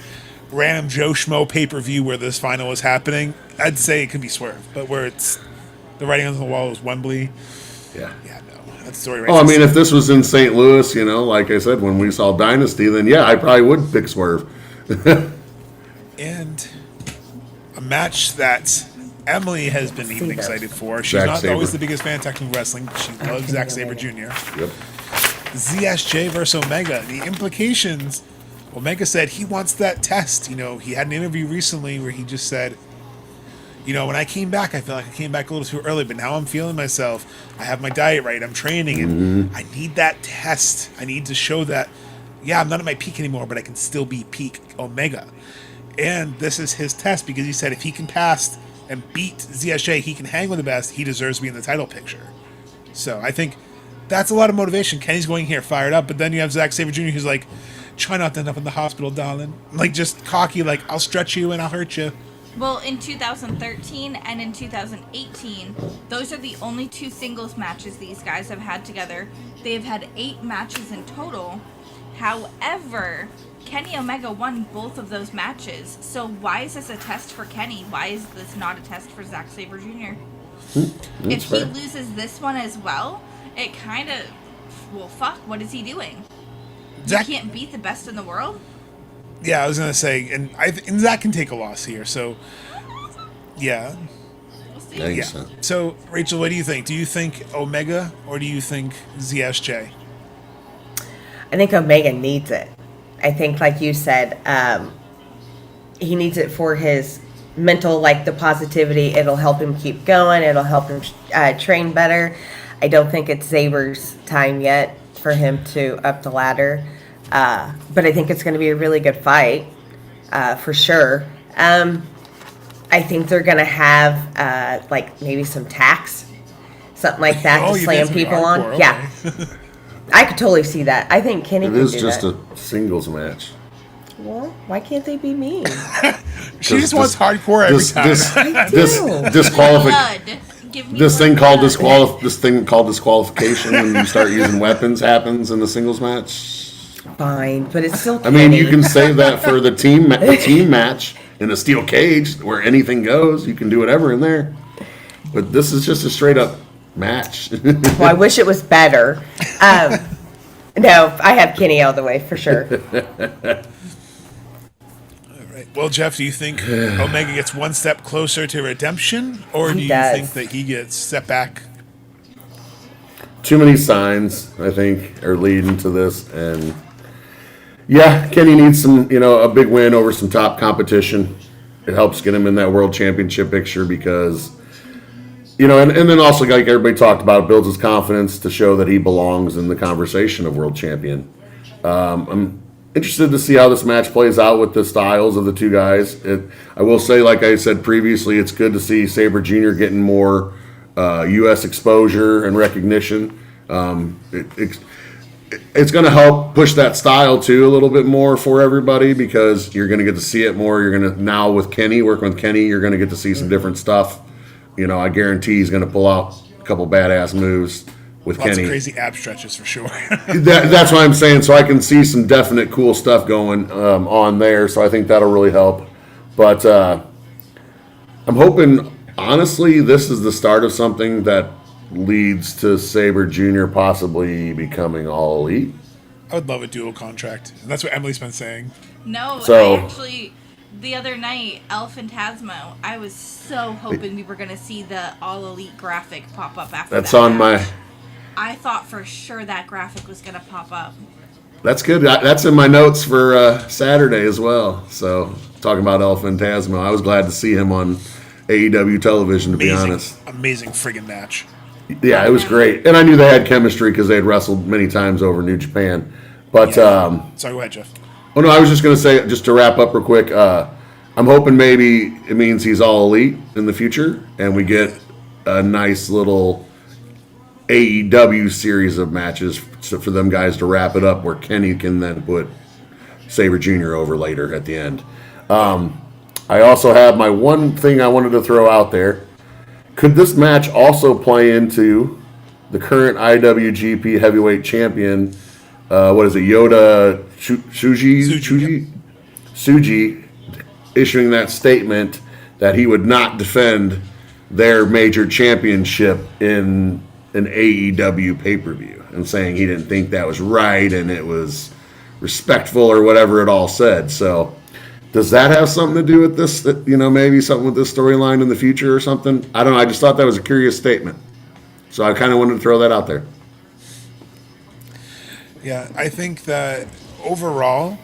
random Joe Schmo pay-per-view where this final was happening, I'd say it could be Swerve. But where it's the writing on the wall is Wembley. Yeah. Yeah, no. That's the story right. Oh, I mean, if this was in St. Louis, like I said, when we saw Dynasty, then yeah, I probably would pick Swerve. And a match that Emily has been even excited for. She's Zack not Sabre. always the biggest fan of technical wrestling. She loves Zack Sabre Jr. Yep. ZSJ versus Omega. The implications, Omega said he wants that test. He had an interview recently where he just said, when I came back, I feel like I came back a little too early, but now I'm feeling myself. I have my diet right. I'm training, and I need that test. I need to show that, I'm not at my peak anymore, but I can still be peak Omega. And this is his test because he said if he can pass and beat ZSJ, he can hang with the best. He deserves to be in the title picture. So I think that's a lot of motivation. Kenny's going here fired up, but then you have Zack Sabre Jr. who's like, try not to end up in the hospital, darling. Like, just cocky, like, I'll stretch you and I'll hurt you. Well, in 2013 and in 2018, those are the only two singles matches these guys have had together. They have had 8 matches in total. However, Kenny Omega won both of those matches. So why is this a test for Kenny? Why is this not a test for Zack Sabre Jr.? If he loses this one as well, it kind of, fuck, what is he doing? Zack can't beat the best in the world? Yeah, I was gonna say, and Zach can take a loss here. So, yeah, We'll see. yeah. So, Rachel, what do you think? Do you think Omega or do you think ZSJ? I think Omega needs it. I think, like you said, he needs it for his mental, like the positivity. It'll help him keep going. It'll help him train better. I don't think it's Sabre's time yet for him to up the ladder. But I think it's going to be a really good fight, for sure. I think they're going to have, like, maybe some tacks, something like that to slam people on. Hardcore, Yeah. I could totally see that. I think Kenny It could is do just that. a singles match. Well, why can't they be mean? She just wants hardcore every time. Blood. Give me This more thing called blood. disqualification when you start using weapons happens in the singles match. Fine, but it's still I mean, Kenny. you can save that for the team match in a steel cage where anything goes. You can do whatever in there. But this is just a straight up match. Well, I wish it was better. No, I have Kenny all the way for sure. All right. Well, Jeff, do you think Omega gets one step closer to redemption, or do you does. think that he gets set back? Too many signs, I think, are leading to this, and yeah, Kenny needs some, a big win over some top competition. It helps get him in that world championship picture because, and then also, like everybody talked about, it builds his confidence to show that he belongs in the conversation of world champion. I'm interested to see how this match plays out with the styles of the two guys. I will say, like I said previously, it's good to see Sabre Jr. getting more U.S. exposure and recognition. It's going to help push that style too a little bit more for everybody because you're going to get to see it more. You're going to now with Kenny, working with Kenny, you're going to get to see some different stuff. I guarantee he's going to pull out a couple badass moves with Lots Kenny. of crazy ab stretches for sure. That's what I'm saying. So I can see some definite cool stuff going on there. So I think that'll really help. But I'm hoping, honestly, this is the start of something that leads to Sabre Jr. possibly becoming all elite. I would love a dual contract. And that's what Emily's been saying. No, So- I actually, the other night, El Phantasmo, I was so hoping we were going to see the All Elite graphic pop up after That's that on match. my. I thought for sure that graphic was going to pop up. That's good. That's in my notes for Saturday as well. So talking about El Phantasmo, I was glad to see him on AEW television. To be honest, Amazing friggin' match. yeah, it was great, and I knew they had chemistry because they had wrestled many times over New Japan. But Sorry, go ahead, Jeff. oh no, I was just going to say, just to wrap up real quick, I'm hoping maybe it means he's all elite in the future, and we get a nice little AEW series of matches for them guys to wrap it up, where Kenny can then put Sabre Jr. over later at the end. I also have my one thing I wanted to throw out there. Could this match also play into the current IWGP Heavyweight Champion? What is it, Yoda Tsuji, issuing that statement that he would not defend their major championship in an AEW pay-per-view, and saying he didn't think that was right and it was respectful or whatever it all said. So does that have something to do with this, maybe something with this storyline in the future or something? I don't know. I just thought that was a curious statement. So I kind of wanted to throw that out there. Yeah, I think that overall,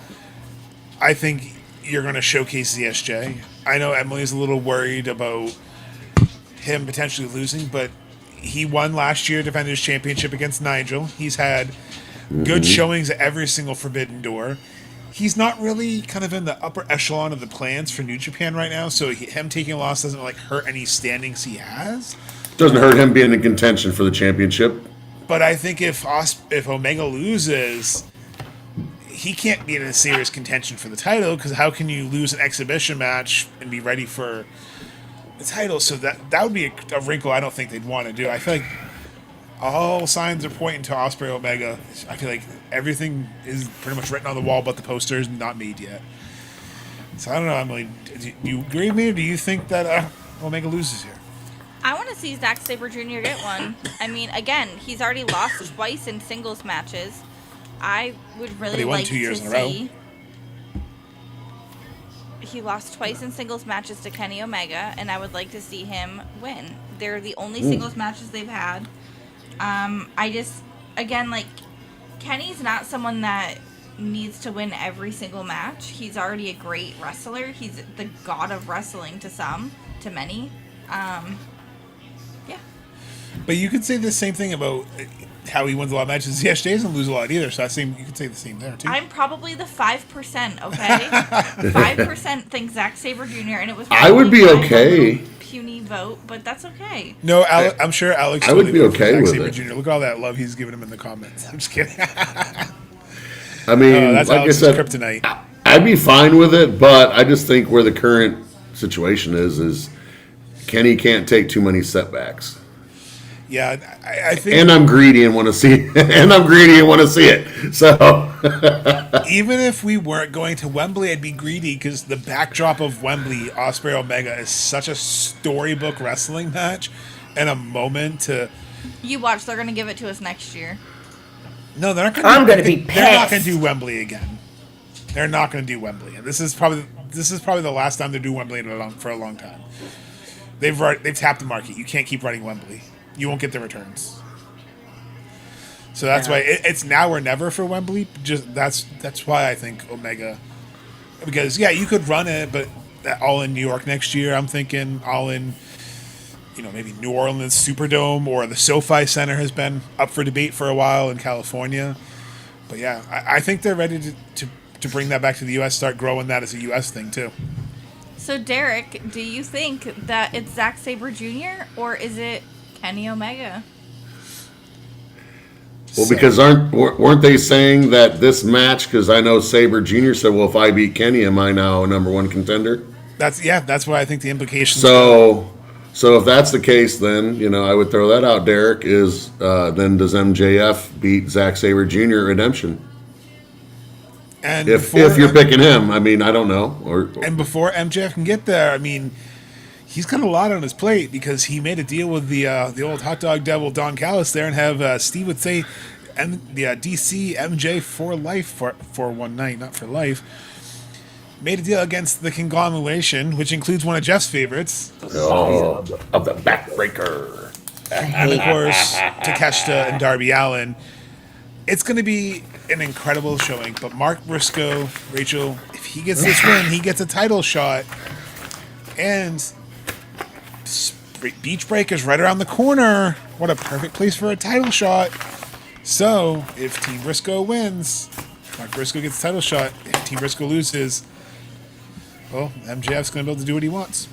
I think you're going to showcase ZSJ. I know Emily's a little worried about him potentially losing, but he won last year, defended his championship against Nigel. He's had good showings at every single Forbidden Door. He's not really kind of in the upper echelon of the plans for New Japan right now, so him taking a loss doesn't hurt any standings he has. Doesn't hurt him being in contention for the championship. But I think if Omega loses, he can't be in a serious contention for the title, because how can you lose an exhibition match and be ready for the title? So that would be a wrinkle I don't think they'd want to do. I feel like all signs are pointing to Ospreay Omega. I feel like everything is pretty much written on the wall, but the poster's not made yet. So I don't know, Emily. Do you agree with me, or do you think that Omega loses here? I want to see Zack Sabre Jr. get one. I mean, again, he's already lost twice in singles matches. I would But he really won like 2 years to in a row. see. He lost twice in singles matches to Kenny Omega, and I would like to see him win. They're the only singles matches they've had. I just, again, Kenny's not someone that needs to win every single match. He's already a great wrestler. He's the god of wrestling to some, to many. Yeah. But you could say the same thing about how he wins a lot of matches. ZSJ doesn't lose a lot either, so you could say the same there, too. I'm probably the 5%, okay? 5% think Zack Sabre Jr., and it was I would be probably my okay. little puny vote, but that's okay. No, I'm sure Alex I would totally be voted for okay Zack with Sabre it. Jr. Look at all that love he's giving him in the comments. I'm just kidding. I mean, That's like I Alex's said, kryptonite. I'd be fine with it, but I just think where the current situation is Kenny can't take too many setbacks. Yeah, I think And I'm greedy and want to see it. So even if we weren't going to Wembley, I'd be greedy, because the backdrop of Wembley, Ospreay Omega, is such a storybook wrestling match and a moment to... You watch, they're going to give it to us next year. No, they're not going I'm gonna be They're not going pissed. to do Wembley again. They're not going to do Wembley. And this is probably this is probably the last time they do Wembley for a long time. They've tapped the market. You can't keep running Wembley. You won't get the returns. So that's why it's now or never for Wembley. Just that's why I think Omega, because you could run it, but all in New York next year. I'm thinking all in, maybe New Orleans Superdome, or the SoFi Center has been up for debate for a while in California. But I think they're ready to bring that back to the U.S. Start growing that as a U.S. thing too. So Derek, do you think that it's Zack Sabre Jr. or is it Kenny Omega? Well, because weren't they saying that this match? Because I know Sabre Jr. said, "Well, if I beat Kenny, am I now a number one contender?" That's what I think the implications. So if that's the case, then I would throw that out. Derek, is then does MJF beat Zack Sabre Jr. at Redemption? And if you're picking him, I mean, I don't know. And before MJF can get there, I mean, he's got a lot on his plate because he made a deal with the old hot dog devil Don Callis there, and have Steve would say, and the DCMJ for life for one night, not for life. Made a deal against the conglomeration, which includes one of Jeff's favorites. Of the backbreaker. And of course, Takeshita and Darby Allin. It's going to be an incredible showing, but Mark Briscoe, Rachel, if he gets this win, he gets a title shot. And Beach Break is right around the corner. What a perfect place for a title shot. So, if Team Briscoe wins, Mark Briscoe gets a title shot. If Team Briscoe loses, well, MJF's going to be able to do what he wants.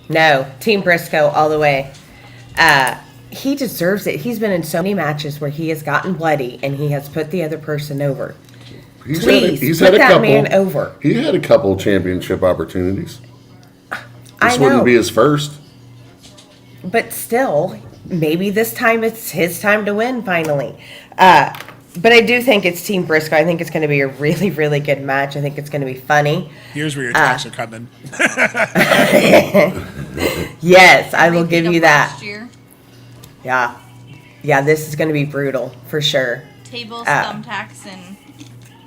No, Team Briscoe all the way. He deserves it. He's been in so many matches where he has gotten bloody and he has put the other person over. Please put that man over. He had a couple championship opportunities. This wouldn't be his first. But still, maybe this time it's his time to win finally. But I do think it's Team Briscoe. I think it's going to be a really, really good match. I think it's going to be funny. Here's where your attacks are coming. Yes, I will give you that. Last year. Yeah, this is going to be brutal for sure. Tables, thumbtacks, and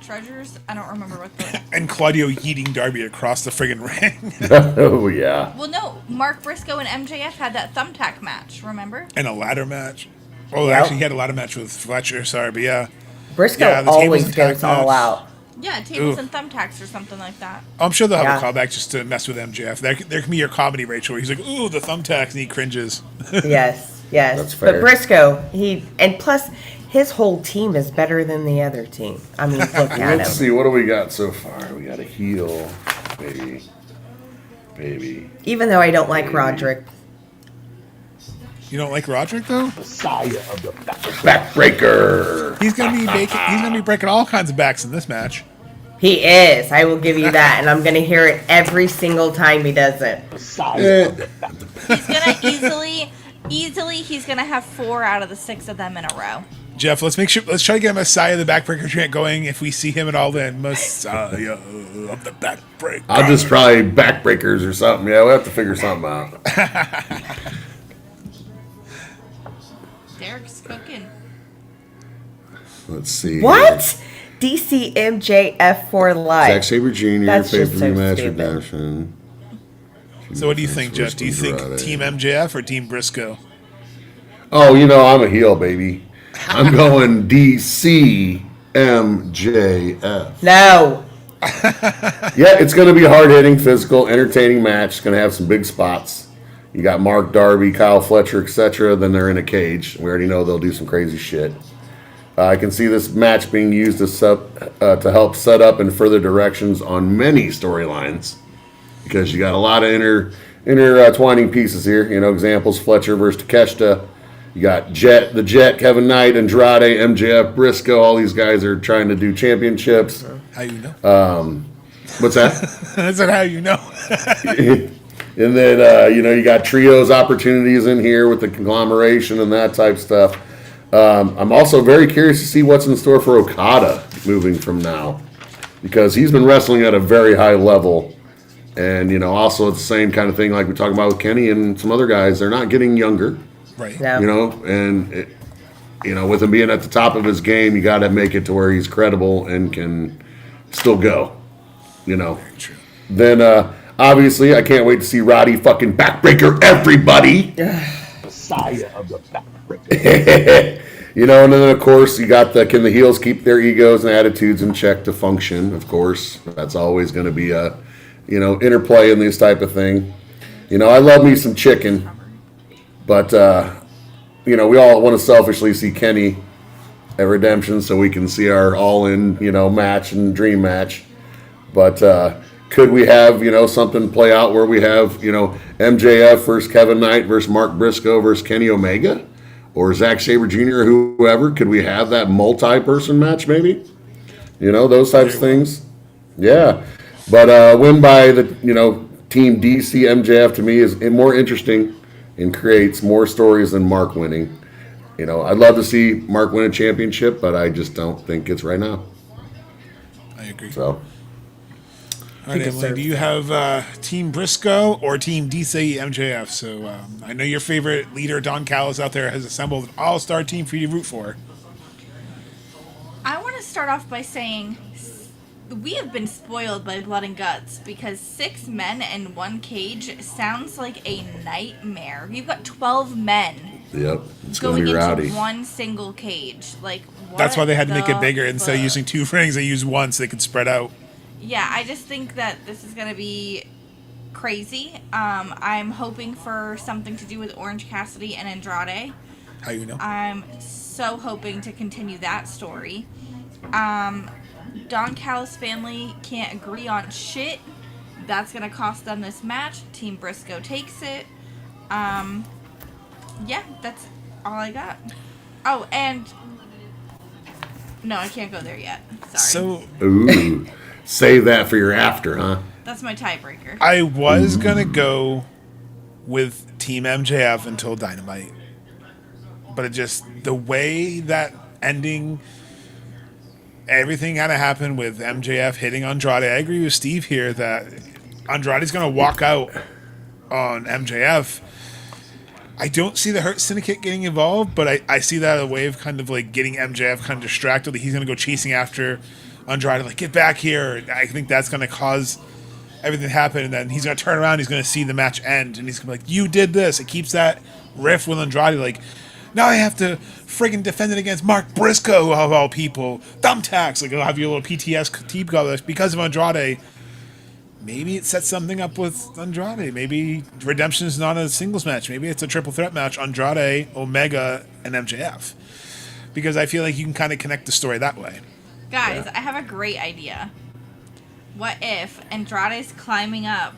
treasures. I don't remember what the. And Claudio yeeting Darby across the friggin' ring. Oh, yeah. Well, no. Mark Briscoe and MJF had that thumbtack match, remember? And a ladder match. Oh, actually, he had a ladder match with Fletcher. Sorry, but yeah. Briscoe always goes all out. Yeah, tables and thumbtacks or something like that. I'm sure they'll have a callback just to mess with MJF. There can be your comedy, Rachel, where he's like, ooh, the thumbtacks, and he cringes. Yes. That's fair. But Briscoe, and plus his whole team is better than the other team. I mean, look at him. Let's see, what do we got so far? We got a heel, baby. Even though I don't like Roderick. You don't like Roderick though? Messiah of the backbreaker. He's gonna be breaking all kinds of backs in this match. He is. I will give you that, and I'm gonna hear it every single time he does it. He's gonna easily. He's gonna have 4 out of the 6 of them in a row. Jeff, let's try to get Messiah the Backbreaker chant going if we see him at all then. Messiah of the Backbreaker. I'll just try backbreakers or something. Yeah, we'll have to figure something out. Derek's cooking. Let's see. What? DCMJF for life. Zack Sabre Jr. That's just pay-per-view so match stupid. redemption. So what do you think, Jeff? Do you think Team MJF or Team Briscoe? Oh, I'm a heel, baby. I'm going DCMJF. No. Yeah, it's going to be a hard-hitting, physical, entertaining match. It's going to have some big spots. You got Mark, Darby, Kyle Fletcher, etc. Then they're in a cage. We already know they'll do some crazy shit. I can see this match being used to help set up and further directions on many storylines, because you got a lot of intertwining pieces here. Examples: Fletcher versus Takeshita. You got the Jet, Kevin Knight, Andrade, MJF, Briscoe. All these guys are trying to do championships. How you know? What's that? That's how you know. And then you got trios opportunities in here with the conglomeration and that type stuff. I'm also very curious to see what's in store for Okada moving from now, because he's been wrestling at a very high level. And, also it's the same kind of thing like we talked about with Kenny and some other guys. They're not getting younger. Right. No. And, with him being at the top of his game, you got to make it to where he's credible and can still go. you know. Very true. Then obviously I can't wait to see Roddy fucking backbreaker everybody. Messiah of the backbreaker. You know, and then of course you got can the heels keep their egos and attitudes in check to function? Of course, that's always going to be a, you know, interplay in this type of thing. You know, I love me some chicken, but you know, we all want to selfishly see Kenny at Redemption so we can see our all-in, you know, match and dream match. But could we have, you know, something play out where we have, you know, MJF versus Kevin Knight versus Mark Briscoe versus Kenny Omega? Or Zack Sabre Jr. or whoever? Could we have that multi-person match maybe? You know, those types of things. Yeah. But win by the, you know, Team DCMJF to me is more interesting and creates more stories than Mark winning. You know, I'd love to see Mark win a championship, but I just don't think it's right now. I agree. So, All right, Emily, do you have Team Briscoe or Team DCMJF? So I know your favorite leader, Don Callis, out there has assembled an all-star team for you to root for. I want to start off by saying we have been spoiled by Blood and Guts because 6 men in 1 cage sounds like a nightmare. You've got 12 men yep, it's going to going be into rowdy. one single cage. Like, what? That's why they had to make it bigger. the Instead of fuck? using 2 rings, they used 1 so they could spread out. Yeah, I just think that this is going to be crazy. I'm hoping for something to do with Orange Cassidy and Andrade. How you know? I'm so hoping to continue that story. Don Callis family can't agree on shit. That's going to cost them this match. Team Briscoe takes it. Yeah, that's all I got. Oh, and... No, I can't go there yet. Sorry. So Ooh, save that for your after, huh? That's my tiebreaker. I was going to go with Team MJF until Dynamite. But it just, the way that ending, everything kind of happened with MJF hitting Andrade. I agree with Steve here that Andrade's going to walk out on MJF. I don't see the Hurt Syndicate getting involved, but I see that as a way of kind of like getting MJF kind of distracted. That he's going to go chasing after Andrade, like, get back here. I think that's going to cause everything to happen, and then he's going to turn around, he's going to see the match end, and he's going to be like, you did this. It keeps that riff with Andrade, like, now I have to friggin' defend it against Mark Briscoe, of all people. Thumbtacks. Like, it'll have your little PTS team color because of Andrade. Maybe it sets something up with Andrade. Maybe Redemption is not a singles match. Maybe it's a triple threat match, Andrade, Omega, and MJF. Because I feel like you can kind of connect the story that way. Guys, I have a great idea. What if Andrade's climbing up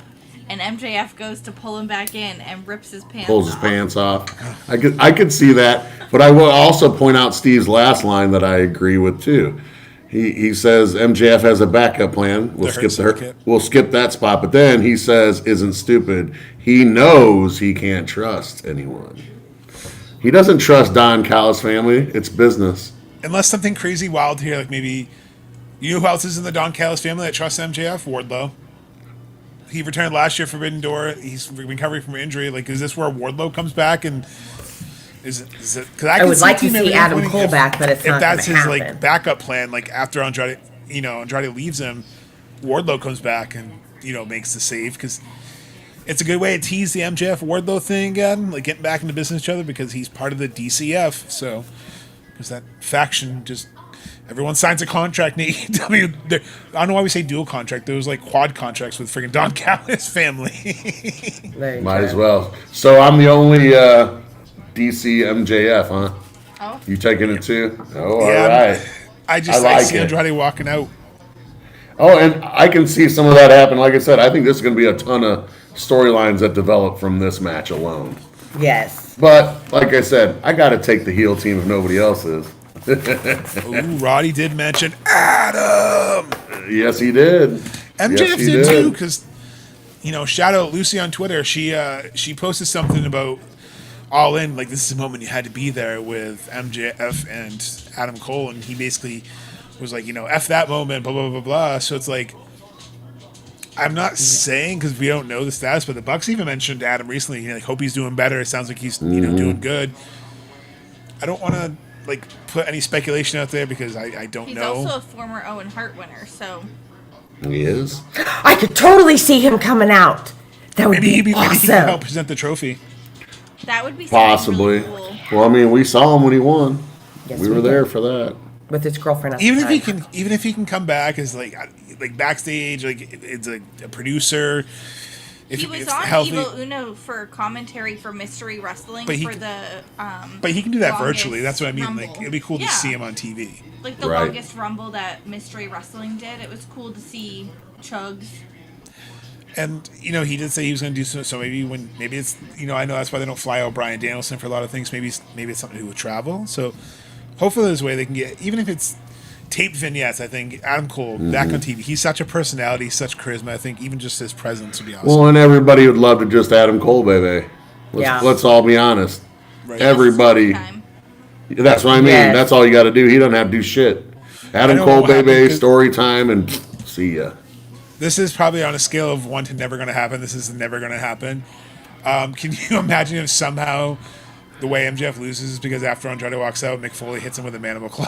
and MJF goes to pull him back in and rips his pants Pulls his off? pants off. I could see that, but I will also point out Steve's last line that I agree with too. He says MJF has a backup plan. We'll skip that spot, but then he says, "Isn't stupid." He knows he can't trust anyone. He doesn't trust Don Callis family. It's business. Unless something crazy wild here, like maybe, you know who else is in the Don Callis family that trusts MJF? Wardlow. He returned last year for Forbidden Door. He's recovering from an injury. Like, is this where Wardlow comes back? And is it? Because I would like to see Adam Cole back, but it's not if that's gonna his happen. like backup plan. Like after Andrade, Andrade leaves him, Wardlow comes back and makes the save because it's a good way to tease the MJF Wardlow thing again, like getting back into business with each other because he's part of the DCF. So because that faction just. Everyone signs a contract in AEW. I don't know why we say dual contract. There was like quad contracts with freaking Don Callis family. Might as well. So I'm the only DC MJF, huh? Oh. You taking it too? Oh, Yeah, all right. I like see it. Andrade walking out. Oh, and I can see some of that happen. Like I said, I think this is going to be a ton of storylines that develop from this match alone. Yes. But like I said, I got to take the heel team if nobody else is. Ooh, Roddy did mention Adam. Yes, he did. MJF Yes, he did too, because shout out Lucy on Twitter. She posted something about All In, like this is a moment you had to be there with MJF and Adam Cole, and he basically was like, F that moment, blah blah blah blah. So it's like, I'm not saying because we don't know the status, but the Bucks even mentioned Adam recently. Hope he's doing better. It sounds like he's doing good. I don't want to put any speculation out there because I don't know. He's also a former Owen Hart winner, so He is. I could totally see him coming out. That would Maybe be he can awesome. help present the trophy. That would be Possibly. something really cool. Well, I mean, we saw him when he won. Yes, we were did. there for that. With his girlfriend at the Even time. if he can come back as like backstage, like it's a producer. If He was it's on healthy, Evil Uno for commentary for Mystery Wrestling But he for can- the but he can do that longest virtually. That's what I mean. Rumble. Like it'd be cool to Yeah. see him on TV. Like the Right. longest Rumble that Mystery Wrestling did. It was cool to see Chugs. And he did say he was going to do so. Maybe it's I know that's why they don't fly out Bryan Danielson for a lot of things. Maybe it's something to do with travel. So hopefully there's a way they can get, even if it's taped vignettes. I think Adam Cole back on TV. He's such a personality, such charisma. I think even just his presence would be awesome. Well, and everybody would love to just Adam Cole, baby. Let's all be honest. Right. Everybody. Time. That's what I mean. Yes. That's all you got to do. He doesn't have to do shit. Adam know Cole, what happened, baby, 'cause- story time, and see ya. This is probably on a scale of 1 to never going to happen. This is never going to happen. Can you imagine if somehow the way MJF loses is because after Andrade walks out, Mick Foley hits him with a mandible claw?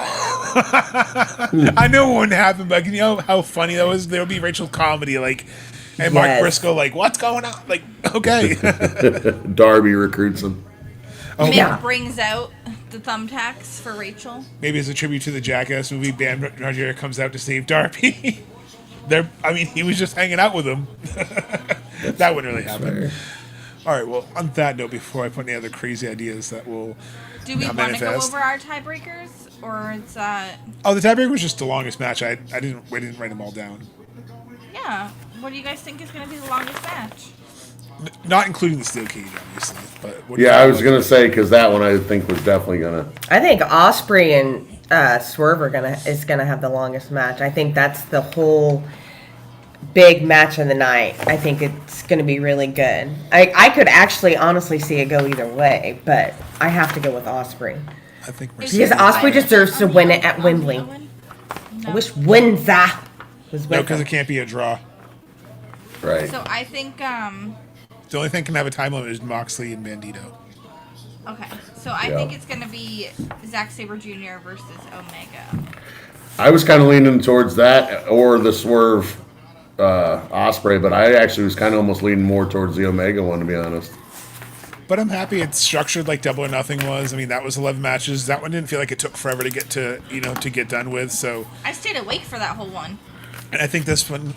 I know it wouldn't happen, but you know how funny that was? There would be Rachel's comedy, and Mark Yes. Briscoe, what's going on? Okay. Darby recruits him. Mick Yeah. brings out the thumbtacks for Rachel. Maybe as a tribute to the Jackass movie, Bam Margera comes out to save Darby. He was just hanging out with him. That wouldn't really happen. Fair. All right, well, on that note, before I put any other crazy ideas that will Do we not want to go manifest. over our tiebreakers, or is that? Oh, the tiebreaker was just the longest match. I didn't write them all down. Yeah. What do you guys think is going to be the longest match? Not including the steel cage, obviously. But what do you Yeah, I think was about gonna say because that one I think was definitely gonna. I think Osprey and Swerve is gonna have the longest match. I think that's the whole big match of the night. I think it's gonna be really good. I could actually honestly see it go either way, but I have to go with Osprey. I think Is Because it Osprey Owen? deserves to Are we win it on- at on Wembley. Owen? I wish Windsor was no, with because him. it can't be a draw. Right. So I think The only thing can have a time limit is Moxley and Bandito. okay. So I Yeah. think it's going to be Zack Sabre Jr. versus Omega. I was kind of leaning towards that or the Swerve Osprey, but I actually was kind of almost leaning more towards the Omega one, to be honest. But I'm happy it's structured like Double or Nothing was. I mean, that was 11 matches. That one didn't feel like it took forever to get to get done with. So, I stayed awake for that whole one. and I think this one,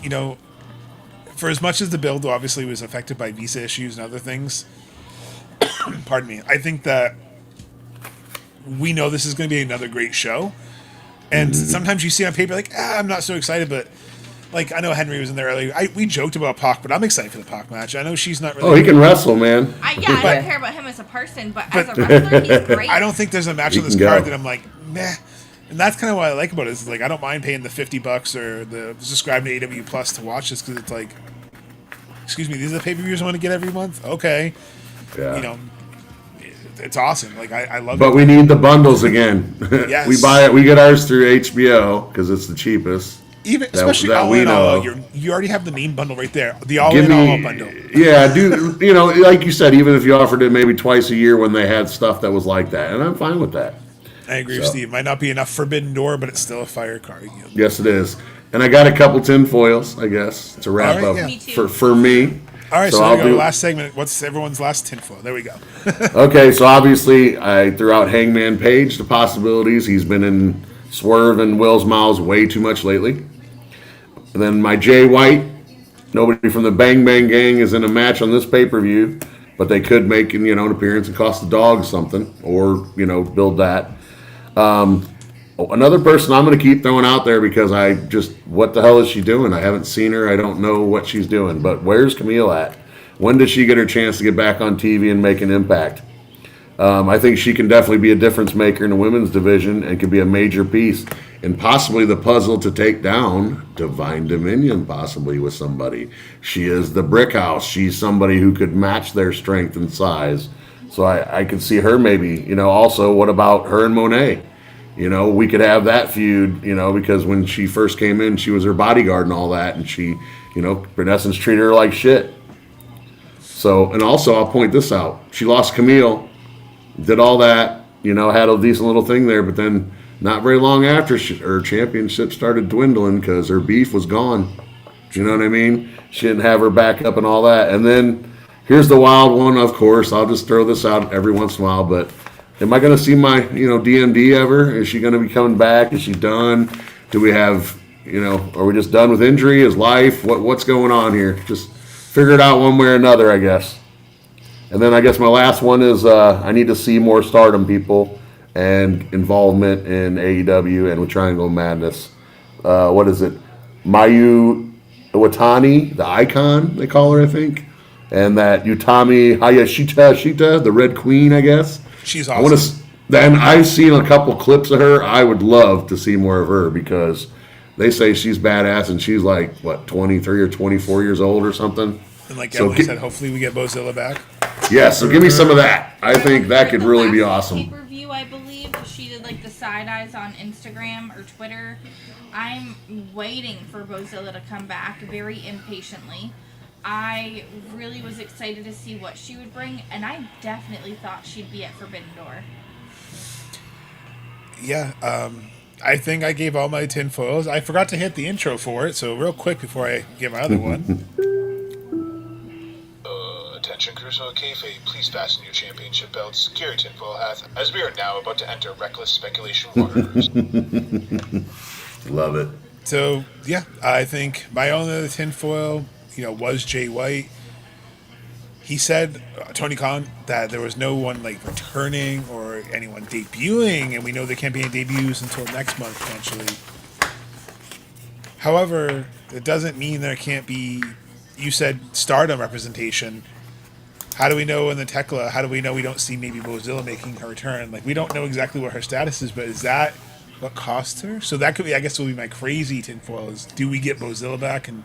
for as much as the build obviously was affected by visa issues and other things, pardon me, I think that we know this is going to be another great show. And sometimes you see it on paper I'm not so excited, but I know Henry was in there earlier. We joked about Pac, but I'm excited for the Pac match. I know she's not really. Oh, he can wrestle, man. I don't care about him as a person, but as a wrestler, he's great. I don't think there's a match He on this can card go. that I'm meh. And that's kind of what I like about it. Is I don't mind paying the $50 or the subscribe to AEW Plus to watch this because it's excuse me, these are the pay-per-views I want to get every month. Okay, Yeah. It's awesome. I love But it. we need the bundles again. Yes. We buy it. We get ours through HBO because it's the cheapest. Even especially that all we in all, know. you already have the main bundle right there. The all Give in all me, bundle. yeah, do like you said, even if you offered it maybe twice a year when they had stuff that was like that, and I'm fine with that. I agree with So. Steve. Might not be enough Forbidden Door, but it's still a fire card. Yes, it is. And I got a couple tin foils, I guess, to wrap All right, up yeah. Me too. for me. All right, so I'll there we go. do- Last segment. What's everyone's last tinfoil? There we go. Okay, so obviously I threw out Hangman Page, the possibilities. He's been in Swerve and Will's mouths way too much lately. And then my Jay White, nobody from the Bang Bang Gang is in a match on this pay-per-view, but they could make an appearance and cost the dog something, or build that. Another person I'm going to keep throwing out there because what the hell is she doing? I haven't seen her. I don't know what she's doing. But where's Camille at? When does she get her chance to get back on TV and make an impact? I think she can definitely be a difference maker in the women's division and could be a major piece and possibly the puzzle to take down Divine Dominion, possibly with somebody. She is the brick house. She's somebody who could match their strength and size. So I could see her maybe. Also, what about her and Monet? We could have that feud, because when she first came in, she was her bodyguard and all that, and she, in essence, treated her like shit. So, and also, I'll point this out. She lost Camille, did all that, had a decent little thing there, but then not very long after, her championship started dwindling because her beef was gone. You know what I mean? She didn't have her backup and all that. And then here's the wild one, of course. I'll just throw this out every once in a while, but am I going to see my, DMD ever? Is she going to be coming back? Is she done? Do we have, are we just done with injury? Is life? What's going on here? Just figure it out one way or another, I guess. And then I guess my last one is I need to see more Stardom people and involvement in AEW and with Triangle Madness. What is it? Mayu Iwatani, the icon, they call her, I think. And that Utami Hayashita, the Red Queen, I guess. She's awesome. Then I've seen a couple clips of her. I would love to see more of her because they say she's badass and she's like, 23 or 24 years old or something. And like Emily said, hopefully we get Bozilla back. Yeah, so give me some of that. I think that could really be awesome. Pay-per-view, I believe. She did like the side eyes on Instagram or Twitter. I'm waiting for Bozilla to come back very impatiently. I really was excited to see what she would bring, and I definitely thought she'd be at Forbidden Door. Yeah, I think I gave all my tinfoils. I forgot to hit the intro for it, so real quick before I give my other one. Attention, Crusoe Kayfabe, please fasten your championship belts, carry tinfoil hats, as we are now about to enter reckless speculation waters. Love it. So, yeah, I think my only tinfoil, was Jay White. He said, Tony Khan, that there was no one returning or anyone debuting, and we know there can't be any debuts until next month potentially. However, it doesn't mean there can't be, you said, Stardom representation. How do we know in the Thekla? How do we know we don't see maybe Bozilla making her return? We don't know exactly what her status is, but is that what cost her? So that could be, I guess, will be my crazy tinfoil is, do we get Bozilla back, and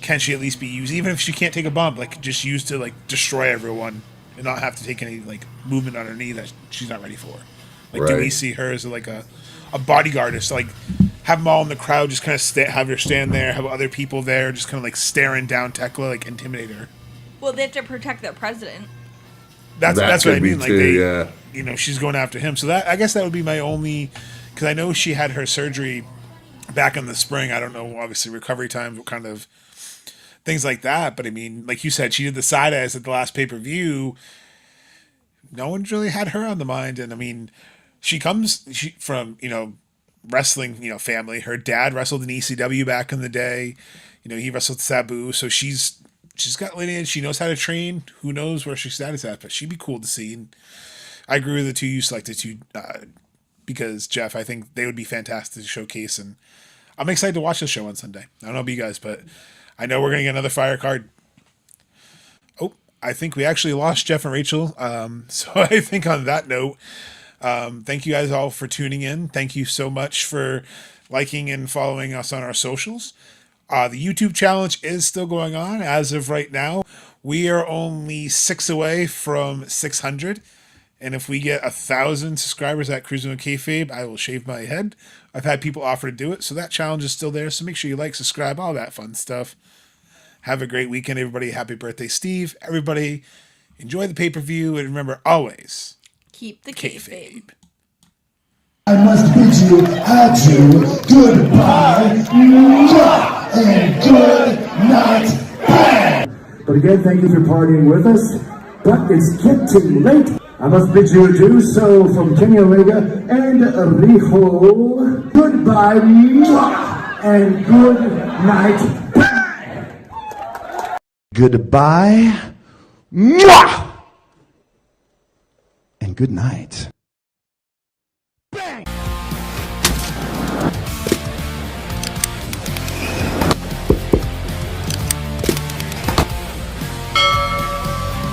can she at least be used, even if she can't take a bump, just used to destroy everyone and not have to take any movement on her knee that she's not ready for? Right. Do we see her as a bodyguard, just have them all in the crowd, just kind of have her stand there, have other people there, just kind of staring down Thekla, intimidate her? Well, they have to protect their president. That's what I mean. Too, yeah. She's going after him. So that, I guess that would be my only, because I know she had her surgery back in the spring. I don't know, obviously recovery times, what kind of things like that. But I mean, like you said, she did the side eyes at the last pay-per-view. No one's really had her on the mind. And I mean, she comes from, wrestling, family. Her dad wrestled in ECW back in the day. He wrestled Sabu. So she's got lineage. She knows how to train. Who knows where she's at, but she'd be cool to see. And I agree with the two you selected too, because Jeff, I think they would be fantastic to showcase. And I'm excited to watch the show on Sunday. I don't know about you guys, but I know we're going to get another fire card. Oh, I think we actually lost Jeff and Rachel. So I think on that note, thank you guys all for tuning in. Thank you so much for liking and following us on our socials. The YouTube challenge is still going on. As of right now, we are only 6 away from 600. And if we get 1,000 subscribers at Cruising with Kayfabe, I will shave my head. I've had people offer to do it, so that challenge is still there. So make sure you like, subscribe, all that fun stuff. Have a great weekend, everybody. Happy birthday, Steve. Everybody, enjoy the pay-per-view. And remember, always, keep the kayfabe. I must bid you adieu, goodbye, and good night, bang! But again, thank you for partying with us, but it's getting late. I must bid you adieu, so from Kenny Omega and Rijo, goodbye, and good night, bang! Goodbye, and good night.